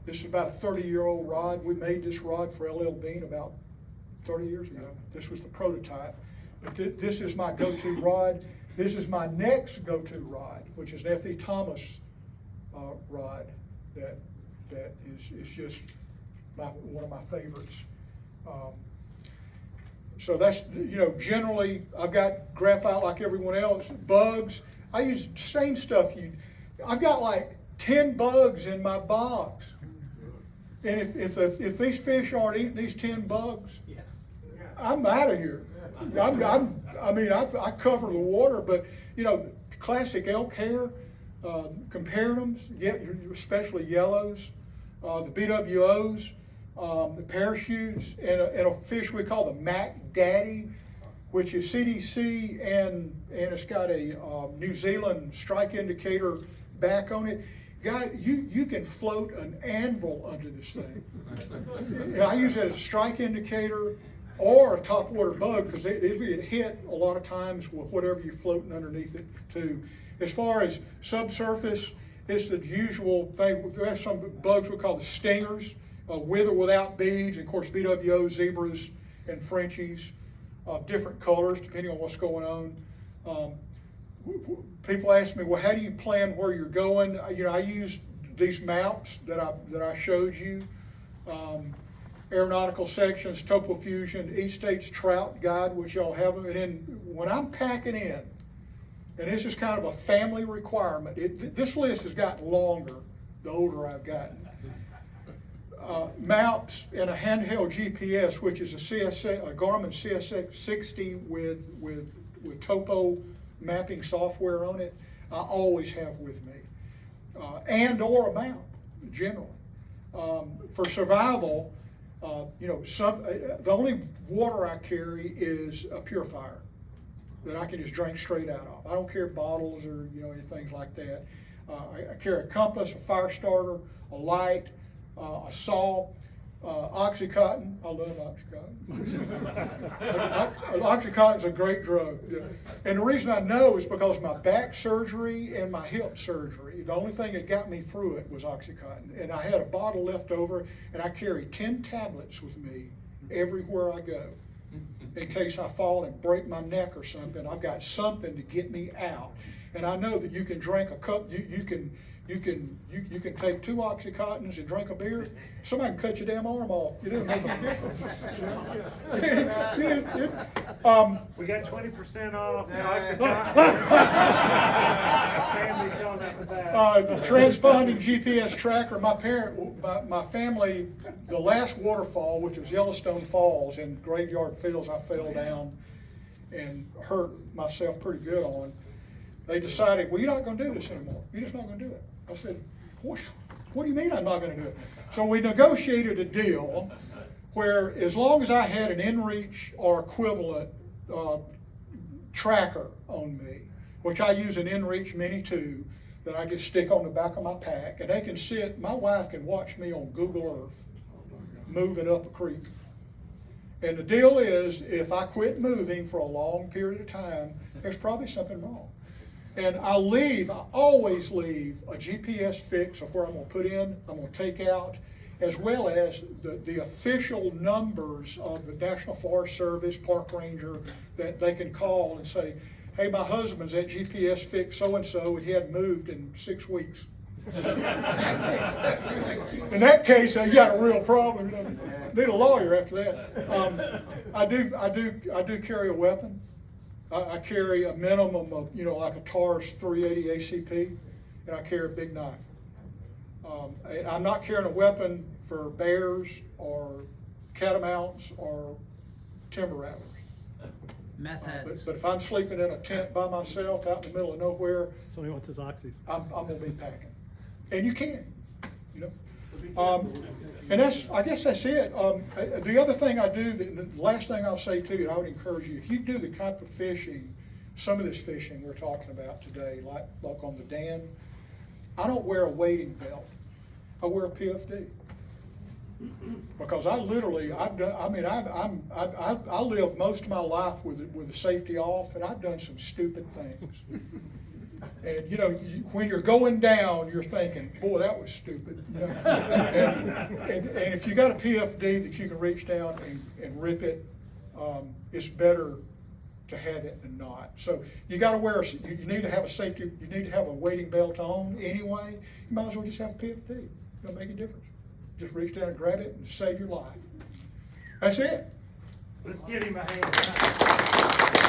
Speaker 1: This is about a 30-year-old rod. We made this rod for LL Bean about 30 years ago. This was the prototype. But this is my go-to rod. This is my next go-to rod, which is an F.E. Thomas rod that is just one of my favorites. So that's, generally, I've got graphite like everyone else. Bugs, I use the same stuff I've got like 10 bugs in my box. And if these fish aren't eating these 10 bugs, I'm out of here. I cover the water, but, classic elk hair, comparinums, especially yellows, the BWOs, the parachutes, and a fish we call the Mac Daddy, which is CDC, and it's got a New Zealand strike indicator back on it. Guy, you can float an anvil under this thing. I use it as a strike indicator or a topwater bug, because it get hit a lot of times with whatever you're floating underneath it too. As far as subsurface, it's the usual thing. We have some bugs we call the stingers, with or without beads, and of course BWO, zebras, and Frenchies, different colors depending on what's going on. People ask me, well, how do you plan where you're going? I use these maps that I showed you. Aeronautical sections, Topo Fusion, East States Trout Guide, which y'all have. And then when I'm packing in, and this is kind of a family requirement, this list has gotten longer the older I've gotten. Maps and a handheld GPS, which is a Garmin CSX 60 with topo mapping software on it, I always have with me, and or a map generally. For survival, the only water I carry is a purifier that I can just drink straight out of. I don't carry bottles or anything like that. I carry a compass, a fire starter, a light, a saw, Oxycontin. I love Oxycontin. Oxycontin's a great drug. Yeah. And the reason I know is because my back surgery and my hip surgery, the only thing that got me through it was Oxycontin. And I had a bottle left over, and I carry 10 tablets with me everywhere I go. In case I fall and break my neck or something, I've got something to get me out. And I know that you can drink a cup, you can take 2 Oxycontins and drink a beer. Somebody can cut your damn arm off. It doesn't make any difference.
Speaker 8: We got 20% off the Oxycontin. Family selling at the back.
Speaker 1: Transponding GPS tracker. My family, the last waterfall, which was Yellowstone Falls in Graveyard Fields, I fell down and hurt myself pretty good on. They decided, well, you're not going to do this anymore. You're just not going to do it. I said, what do you mean I'm not going to do it? So we negotiated a deal where as long as I had an inReach or equivalent tracker on me, which I use an inReach Mini 2 that I just stick on the back of my pack, and they can my wife can watch me on Google Earth moving up a creek. And the deal is, if I quit moving for a long period of time, there's probably something wrong. And I always leave a GPS fix of where I'm going to put in, I'm going to take out, as well as the official numbers of the National Forest Service, Park Ranger, that they can call and say, hey, my husband's at GPS fix so-and-so, and he hadn't moved in 6 weeks. In that case, you got a real problem. Need a lawyer after that. I do carry a weapon. I carry a minimum of, like a TARS 380 ACP, and I carry a big knife. I'm not carrying a weapon for bears or catamounts or timber rattlers.
Speaker 7: Meth heads.
Speaker 1: But if I'm sleeping in a tent by myself out in the middle of nowhere,
Speaker 8: Somebody wants his oxys.
Speaker 1: I'm going to be packing. And you can, and I guess that's it. The other thing I do, the last thing I'll say to you, I would encourage you, if you do the type of fishing, some of this fishing we're talking about today, like on the dam, I don't wear a wading belt. I wear a PFD. Because I live most of my life with the safety off, and I've done some stupid things. And when you're going down, you're thinking, boy, that was stupid. And if you got a PFD that you can reach down and rip it, it's better to have it than not. So you got to wear. You need to have a safety. You need to have a wading belt on anyway. You might as well just have a PFD. It'll make a difference. Just reach down and grab it and save your life. That's it.
Speaker 8: Let's give him a hand.